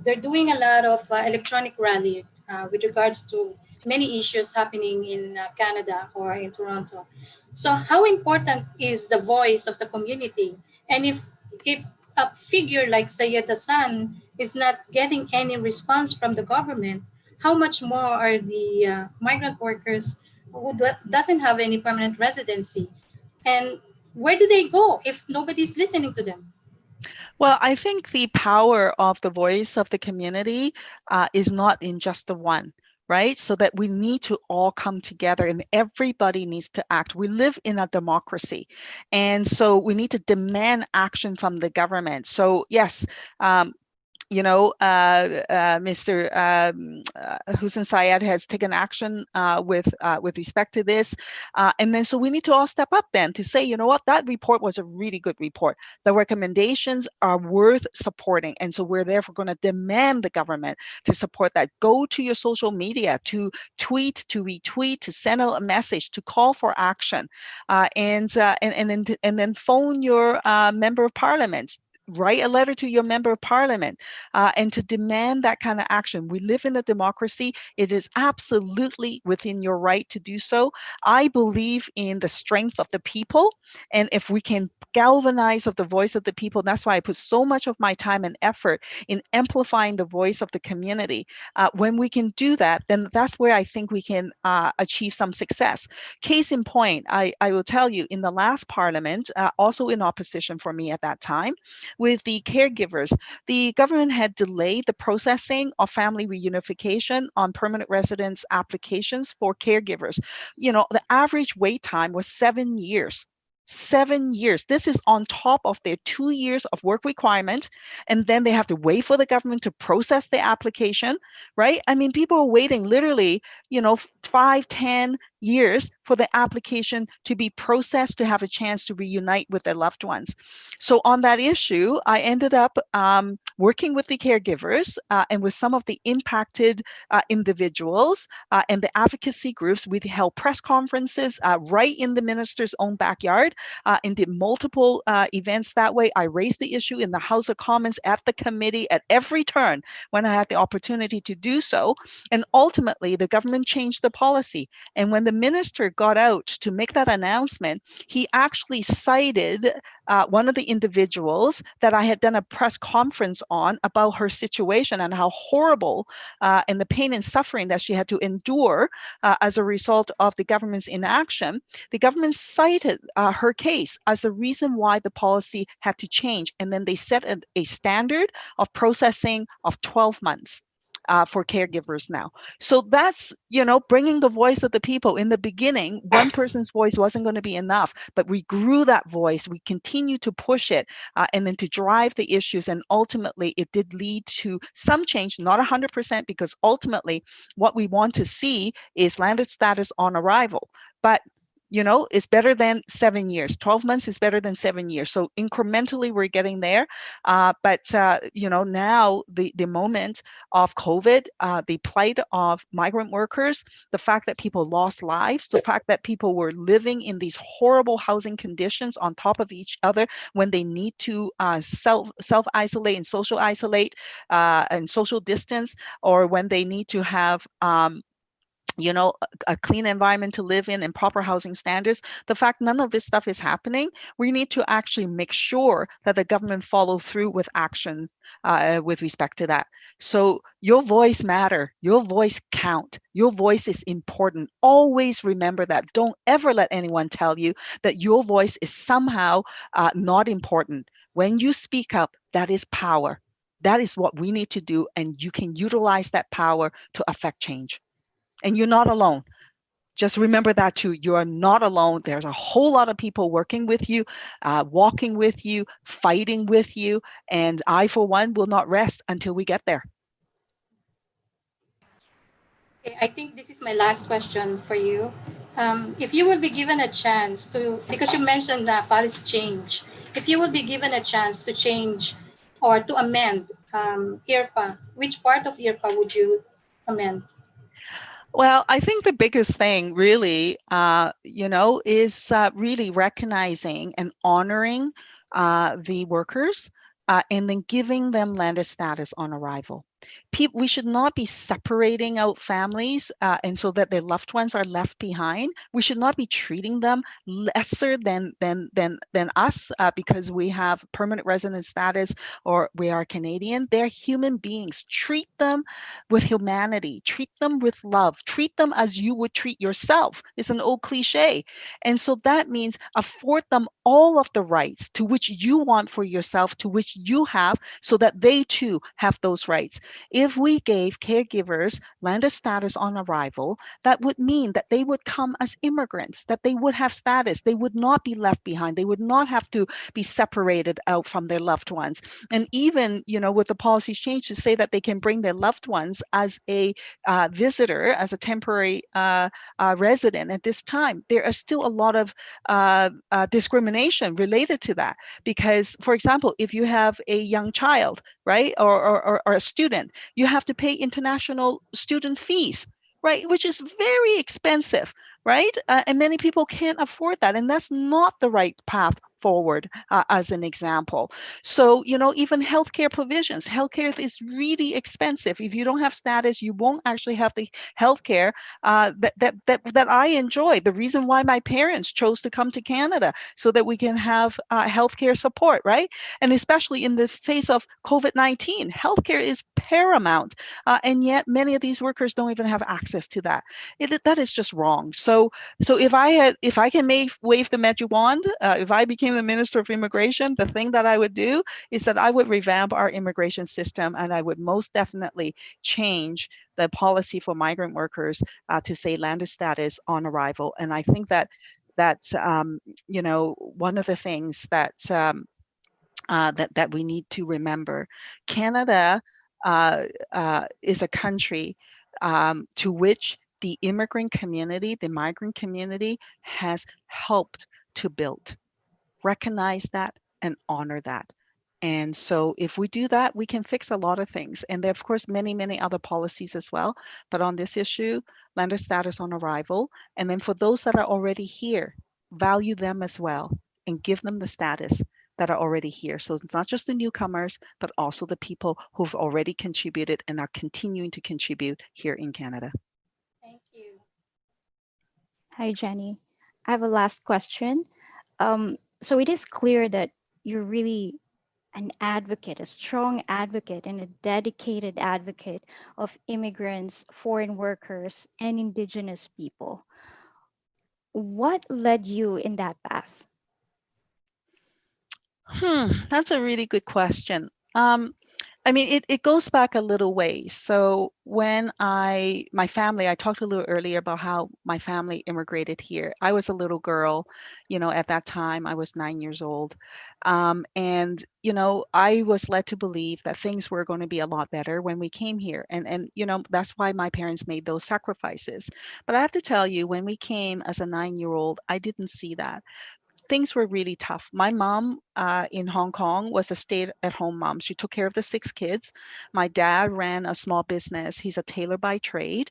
they're doing a lot of electronic rally with regards to many issues happening in Canada or in Toronto. So how important is the voice of the community? And if a figure like Sayed Hassan is not getting any response from the government, how much more are the migrant workers who doesn't have any permanent residency, and where do they go if nobody's listening to them? Well, I think the power of the voice of the community is not in just the one, right? So that we need to all come together and everybody needs to act. We live in a democracy. And so we need to demand action from the government. So, yes, Mr. Hussein Syed has taken action with respect to this, and then so we need to all step up then to say, you know what, that report was a really good report. The recommendations are worth supporting, and so we're therefore going to demand the government to support that. Go to your social media, to tweet, to retweet, to send out a message, to call for action, and then phone your member of parliament, write a letter to your member of parliament, and to demand that kind of action. We live in a democracy. It is absolutely within your right to do so. I believe in the strength of the people. And if we can galvanize of the voice of the people, that's why I put so much of my time and effort in amplifying the voice of the community. When we can do that, then that's where I think we can achieve some success. Case in point, I will tell you, in the last parliament, also in opposition for me at that time, with the caregivers, the government had delayed the processing of family reunification on permanent residence applications for caregivers. You know, the average wait time was 7 years. 7 years. This is on top of their 2 years of work requirement. And then they have to wait for the government to process the application, right? I mean, people are waiting literally, 5, 10 years for the application to be processed to have a chance to reunite with their loved ones. So on that issue, I ended up working with the caregivers and with some of the impacted individuals and the advocacy groups. We held press conferences right in the minister's own backyard and did multiple events that way. I raised the issue in the House of Commons, at the committee, at every turn when I had the opportunity to do so. And ultimately, the government changed the policy. And when the minister got out to make that announcement, he actually cited one of the individuals that I had done a press conference on about her situation and how horrible and the pain and suffering that she had to endure as a result of the government's inaction. The government cited her case as a reason why the policy had to change. And then they set a standard of processing of 12 months. For caregivers now. So that's, bringing the voice of the people. In the beginning, one person's voice wasn't going to be enough, but we grew that voice. We continue to push it and then to drive the issues. And ultimately, it did lead to some change, not 100%, because ultimately what we want to see is landed status on arrival. But it's better than 7 years. 12 months is better than 7 years. So incrementally, we're getting there. But now the moment of COVID, the plight of migrant workers, the fact that people lost lives, the fact that people were living in these horrible housing conditions on top of each other when they need to self-isolate and social isolate and social distance, or when they need to have a clean environment to live in and proper housing standards. The fact none of this stuff is happening, we need to actually make sure that the government follow through with action with respect to that. So your voice matter, your voice count, your voice is important. Always remember that. Don't ever let anyone tell you that your voice is somehow not important. When you speak up, that is power. That is what we need to do, and you can utilize that power to affect change. And you're not alone. Just remember that too. You are not alone. There's a whole lot of people working with you, walking with you, fighting with you. And I, for one, will not rest until we get there. Okay, I think this is my last question for you. If you would be given a chance to, because you mentioned that policy change, if you would be given a chance to change or to amend IRPA? Which part of IRPA would you commend? Well, I think the biggest thing really, is really recognizing and honoring the workers and then giving them landed status on arrival. We should not be separating out families and so that their loved ones are left behind. We should not be treating them lesser than us because we have permanent resident status or we are Canadian. They're human beings. Treat them with humanity, treat them with love, treat them as you would treat yourself. It's an old cliche. And so that means afford them all of the rights to which you want for yourself, to which you have, so that they too have those rights. If we gave caregivers landed status on arrival, that would mean that they would come as immigrants, that they would have status, they would not be left behind, they would not have to be separated out from their loved ones. And even, with the policies change to say that they can bring their loved ones as a visitor, as a temporary resident at this time, there are still a lot of discrimination related to that. Because, for example, if you have a young child, right, or a student, you have to pay international student fees, right, which is very expensive, right? And many people can't afford that. And that's not the right path forward, as an example. So, even healthcare provisions, healthcare is really expensive. If you don't have status, you won't actually have the healthcare that I enjoy. The reason why my parents chose to come to Canada so that we can have healthcare support, right? And especially in the face of COVID-19, healthcare is paramount, and yet many of these workers don't even have access to that. That is just wrong. So if I can wave the magic wand, if I became the Minister of Immigration, the thing that I would do is that I would revamp our immigration system, and I would most definitely change the policy for migrant workers to say landed status on arrival. And I think that's one of the things that we need to remember. Canada is a country to which the immigrant community, the migrant community, has helped to build. Recognize that and honor that. And so if we do that, we can fix a lot of things. And there are, of course, many, many other policies as well. But on this issue, landed status on arrival. And then for those that are already here, value them as well and give them the status that are already here. So it's not just the newcomers, but also the people who've already contributed and are continuing to contribute here in Canada. Thank you. Hi, Jenny. I have a last question. So it is clear that you're really an advocate, a strong advocate, and a dedicated advocate of immigrants, foreign workers, and Indigenous people. What led you in that path? That's a really good question. I mean, it goes back a little way. So when my family, I talked a little earlier about how my family immigrated here. I was a little girl, at that time I was 9 years old. And, I was led to believe that things were going to be a lot better when we came here. And, that's why my parents made those sacrifices. But I have to tell you, when we came as a 9-year old, I didn't see that. Things were really tough. My mom in Hong Kong was a stay-at-home mom. She took care of the 6 kids. My dad ran a small business. He's a tailor by trade,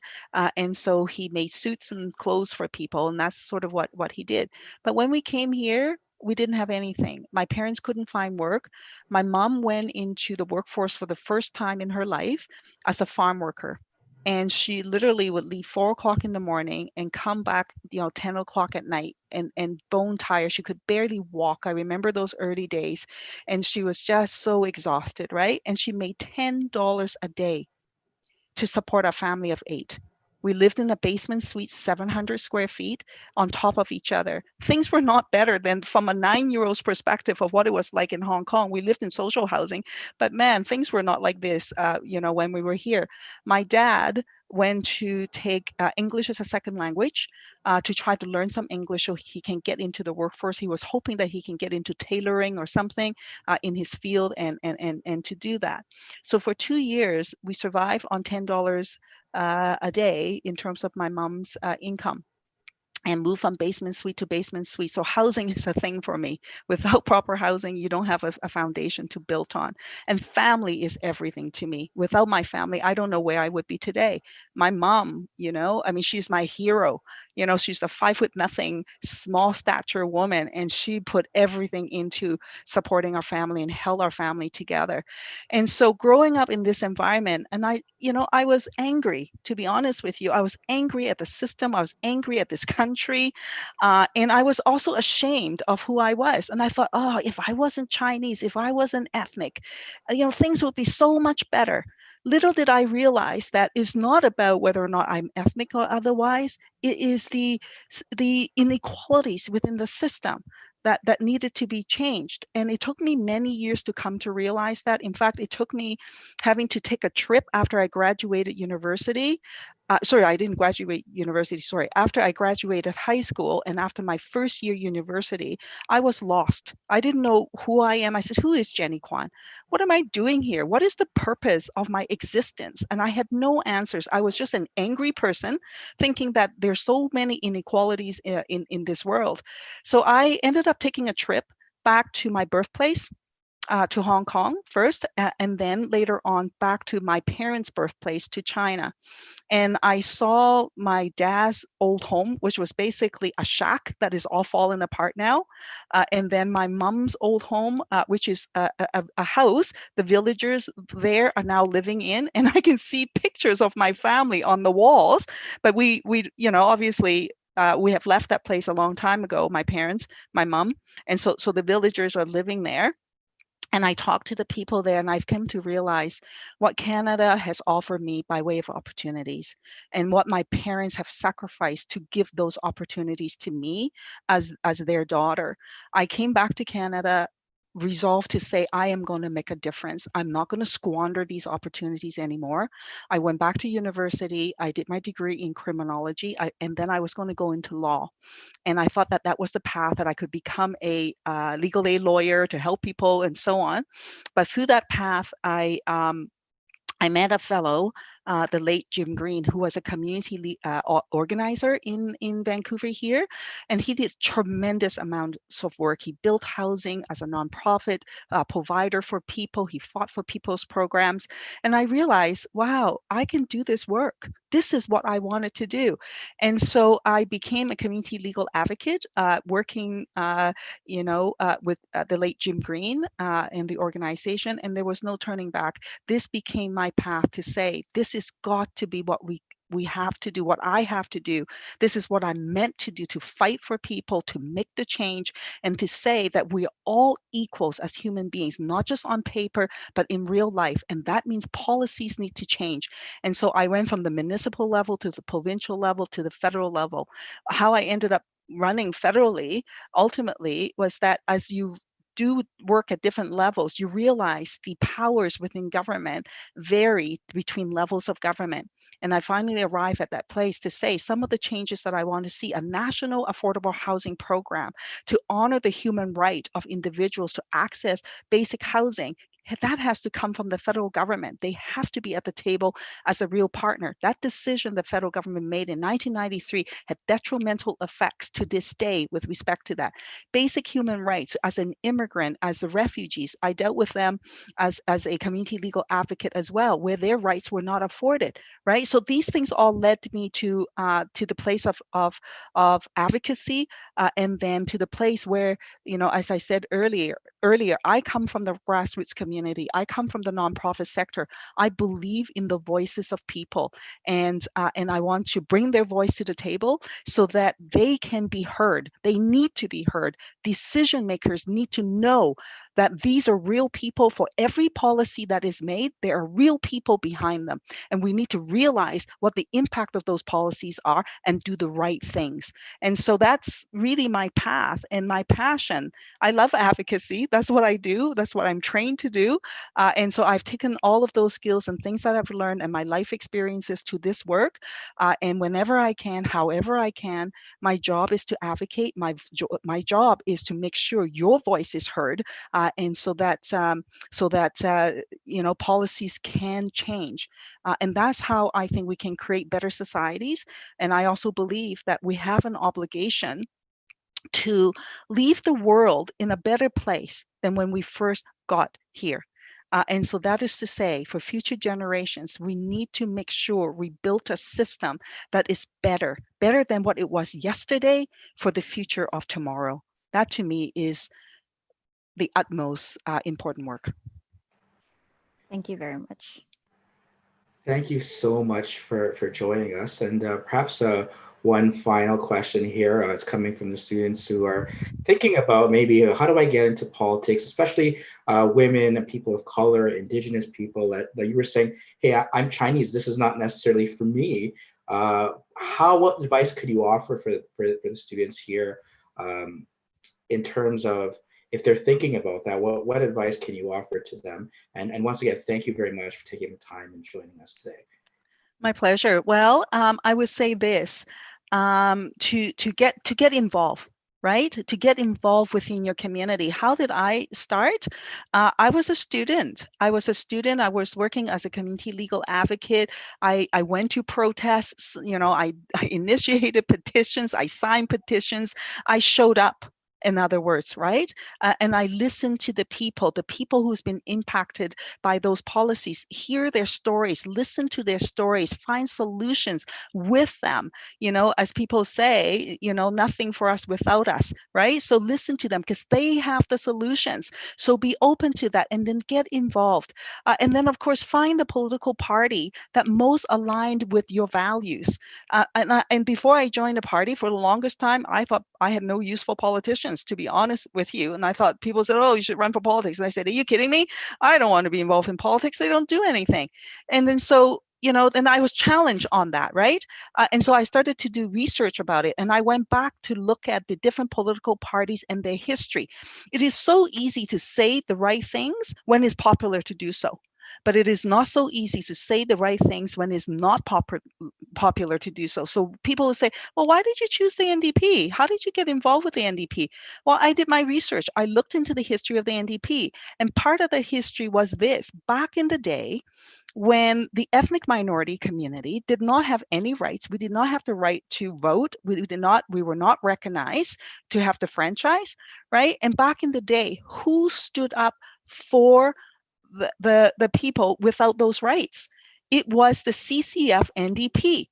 and so he made suits and clothes for people, and that's sort of what he did. But when we came here, we didn't have anything. My parents couldn't find work. My mom went into the workforce for the first time in her life as a farm worker. And she literally would leave 4 o'clock in the morning and come back, 10 o'clock at night and bone tired. She could barely walk. I remember those early days. And she was just so exhausted, right? And she made $10 a day to support a family of 8. We lived in a basement suite, 700 square feet on top of each other. Things were not better than from a 9-year-old's perspective of what it was like in Hong Kong. We lived in social housing, but man, things were not like this, when we were here. My dad went to take English as a second language to try to learn some English so he can get into the workforce. He was hoping that he can get into tailoring or something in his field and to do that. So for 2 years, we survived on $10 a day in terms of my mom's income. and move from basement suite to basement suite. So housing is a thing for me. Without proper housing, you don't have a foundation to build on. And family is everything to me. Without my family, I don't know where I would be today. My mom, I mean, she's my hero. She's a 5 foot nothing, small stature woman, and she put everything into supporting our family and held our family together. And so growing up in this environment, and I was angry, to be honest with you. I was angry at the system. I was angry at this country. And I was also ashamed of who I was. And I thought, oh, if I wasn't Chinese, if I wasn't ethnic, things would be so much better. Little did I realize that it's not about whether or not I'm ethnic or otherwise. It is the inequalities within the system that needed to be changed. And it took me many years to come to realize that. In fact, it took me having to take a trip after I graduated university. Sorry, I didn't graduate university. Sorry, after I graduated high school and after my first year university, I was lost. I didn't know who I am. I said, who is Jenny Kwan? What am I doing here? What is the purpose of my existence? And I had no answers. I was just an angry person thinking that there's so many inequalities in this world. So I ended up taking a trip back to my birthplace, to Hong Kong first, and then later on back to my parents' birthplace, to China. And I saw my dad's old home, which was basically a shack that is all fallen apart now. And then my mom's old home, which is a house the villagers there are now living in. And I can see pictures of my family on the walls. But we obviously, we have left that place a long time ago, my parents, my mom. And so the villagers are living there. And I talked to the people there, and I've come to realize what Canada has offered me by way of opportunities, and what my parents have sacrificed to give those opportunities to me as their daughter. I came back to Canada resolved to say, I am going to make a difference. I'm not going to squander these opportunities anymore. I went back to university. I did my degree in criminology, and then I was going to go into law. And I thought that that was the path that I could become a legal aid lawyer to help people and so on. But through that path, I met a fellow, the late Jim Green, who was a community organizer in Vancouver here, and he did tremendous amounts of work. He built housing as a nonprofit provider for people. He fought for people's programs, and I realized, wow, I can do this work. This is what I wanted to do, and so I became a community legal advocate, working, with the late Jim Green in the organization, and there was no turning back. This became my path to say, this has got to be what we have to do, what I have to do. This is what I'm meant to do, to fight for people, to make the change, and to say that we are all equals as human beings, not just on paper, but in real life. And that means policies need to change. And so I went from the municipal level to the provincial level to the federal level. How I ended up running federally ultimately was that as you do work at different levels, you realize the powers within government vary between levels of government. And I finally arrived at that place to say some of the changes that I want to see: a national affordable housing program to honor the human right of individuals to access basic housing. That has to come from the federal government. They have to be at the table as a real partner. That decision the federal government made in 1993 had detrimental effects to this day with respect to that. Basic human rights as an immigrant, as the refugees, I dealt with them as a community legal advocate as well, where their rights were not afforded, right? So these things all led me to the place of advocacy, and then to the place where, as I said earlier, I come from the grassroots community. I come from the nonprofit sector. I believe in the voices of people, and I want to bring their voice to the table so that they can be heard. They need to be heard. Decision makers need to know that these are real people. For every policy that is made, there are real people behind them, and we need to realize what the impact of those policies are and do the right things. And so that's really my path and my passion. I love advocacy. That's what I do. That's what I'm trained to do. And so I've taken all of those skills and things that I've learned and my life experiences to this work. And whenever I can, however I can, my job is to advocate. My job is to make sure your voice is heard, and so that policies can change, and that's how I think we can create better societies. And I also believe that we have an obligation to leave the world in a better place than when we first got here. And so that is to say, for future generations, we need to make sure we build a system that is better than what it was yesterday for the future of tomorrow. That to me is the utmost important work. Thank you very much. Thank you so much for joining us. And perhaps one final question here is coming from the students who are thinking about maybe how do I get into politics, especially women and people of color, indigenous people that you were saying, hey, I'm Chinese. This is not necessarily for me. What advice could you offer for the students here in terms of if they're thinking about that, what advice can you offer to them? And once again, thank you very much for taking the time and joining us today. My pleasure. Well, I would say this, to get involved, right? To get involved within your community. How did I start? I was a student. I was working as a community legal advocate. I went to protests. I initiated petitions. I signed petitions. I showed up. In other words, right? And I listened to the people who's been impacted by those policies, hear their stories, listen to their stories, find solutions with them. As people say, nothing for us without us, right? So listen to them because they have the solutions. So be open to that and then get involved. And then, of course, find the political party that most aligned with your values. And before I joined a party, for the longest time, I thought I had no useful politicians, to be honest with you. And I thought people said, oh, you should run for politics. And I said, are you kidding me? I don't want to be involved in politics. They don't do anything. And then then I was challenged on that, right? And so I started to do research about it. And I went back to look at the different political parties and their history. It is so easy to say the right things when it's popular to do so. But it is not so easy to say the right things when it's not popular to do so. So people will say, well, why did you choose the NDP? How did you get involved with the NDP? Well, I did my research. I looked into the history of the NDP. And part of the history was this. Back in the day, when the ethnic minority community did not have any rights, we did not have the right to vote. We were not recognized to have the franchise, right? And back in the day, who stood up for the people without those rights? It was the CCF NDP.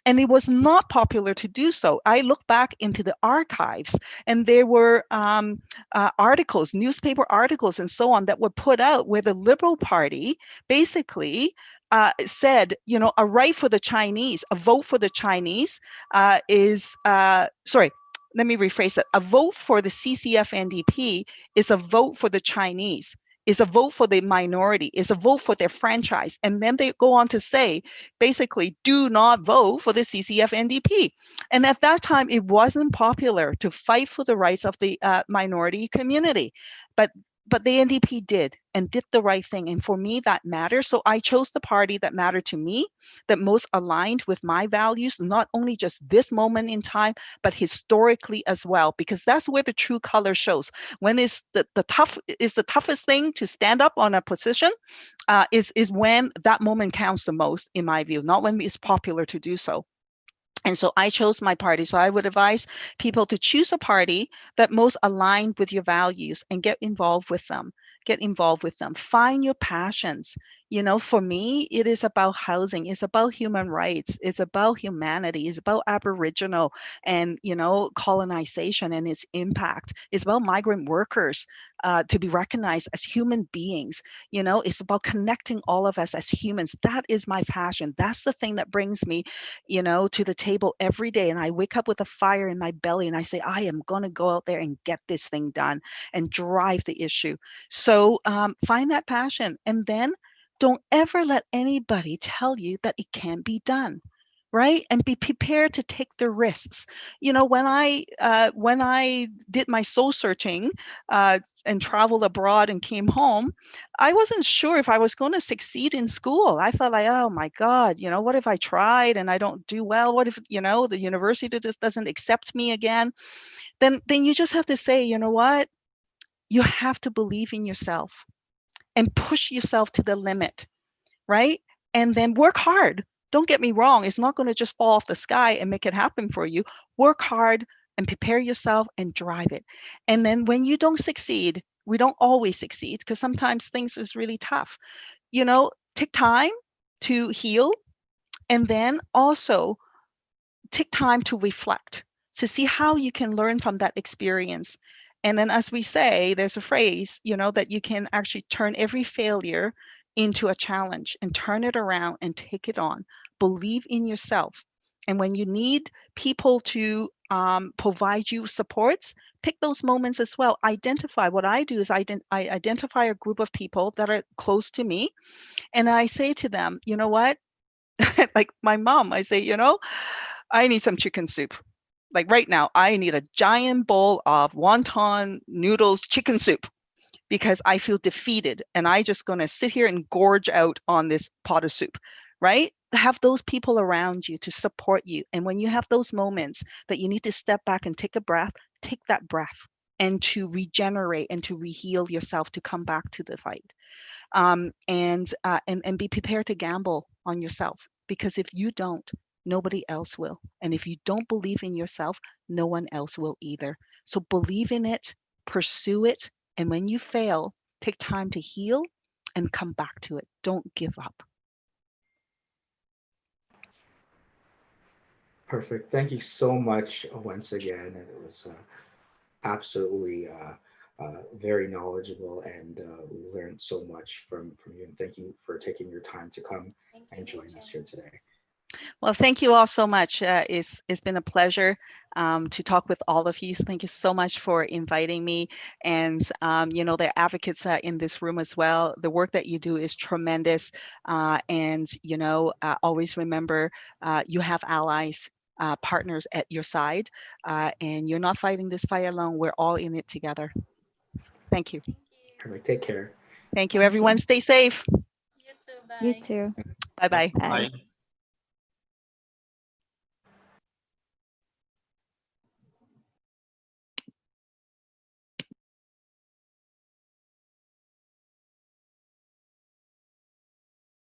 And it was not popular to do so. I look back into the archives, and there were articles, newspaper articles, and so on that were put out where the Liberal Party basically said, a right for the Chinese, a vote for the Chinese sorry, let me rephrase that. A vote for the CCF NDP is a vote for the Chinese, is a vote for the minority, is a vote for their franchise. And then they go on to say, basically, do not vote for the CCF NDP. And at that time, it wasn't popular to fight for the rights of the minority community. But the NDP did and did the right thing. And for me, that matters. So I chose the party that mattered to me, that most aligned with my values, not only just this moment in time, but historically as well, because that's where the true color shows. When is the toughest thing to stand up on a position, is when that moment counts the most, in my view, not when it's popular to do so. And so I chose my party. So I would advise people to choose a party that most aligned with your values and get involved with them. Get involved with them. Find your passions. For me, it is about housing. It's about human rights. It's about humanity. It's about Aboriginal and, colonization and its impact. It's about migrant workers to be recognized as human beings. It's about connecting all of us as humans. That is my passion. That's the thing that brings me to the table every day. And I wake up with a fire in my belly and I say, I am going to go out there and get this thing done and drive the issue. So find that passion, and then don't ever let anybody tell you that it can't be done. Right? And be prepared to take the risks. When I did my soul searching and traveled abroad and came home, I wasn't sure if I was going to succeed in school. I thought, like, oh my God, what if I tried and I don't do well? What if, the university just doesn't accept me again? Then you just have to say, you know what? you have to believe in yourself and push yourself to the limit, right? And then work hard. Don't get me wrong, it's not going to just fall off the sky and make it happen for you. Work hard and prepare yourself and drive it. And then when you don't succeed, we don't always succeed because sometimes things is really tough. Take time to heal, and then also take time to reflect, to see how you can learn from that experience. And then, as we say, there's a phrase, that you can actually turn every failure into a challenge and turn it around and take it on. Believe in yourself. And when you need people to provide you supports, pick those moments as well. Identify. What I do is I identify a group of people that are close to me, and I say to them, you know what? Like my mom, I say, I need some chicken soup. Like right now, I need a giant bowl of wonton noodles chicken soup because I feel defeated and I just going to sit here and gorge out on this pot of soup, right? Have those people around you to support you. And when you have those moments that you need to step back and take a breath, take that breath and to regenerate and to reheal yourself to come back to the fight. And be prepared to gamble on yourself, because if you don't, nobody else will. And if you don't believe in yourself, no one else will either. So believe in it, pursue it, and when you fail, take time to heal and come back to it. Don't give up. Perfect. Thank you so much once again. And it was absolutely very knowledgeable, and we learned so much from you. And thank you for taking your time to come Thank you, and Miss join us here Jenny. today. Well, thank you all so much. It's been a pleasure to talk with all of you. Thank you so much for inviting me. And, the advocates in this room as well. The work that you do is tremendous. And, always remember you have allies, partners at your side, and you're not fighting this fight alone. We're all in it together. Thank you. Thank you. Perfect. Take care. Thank you, Thank you. everyone. Stay safe. You too. You Bye. too. Bye bye. Bye. Bye.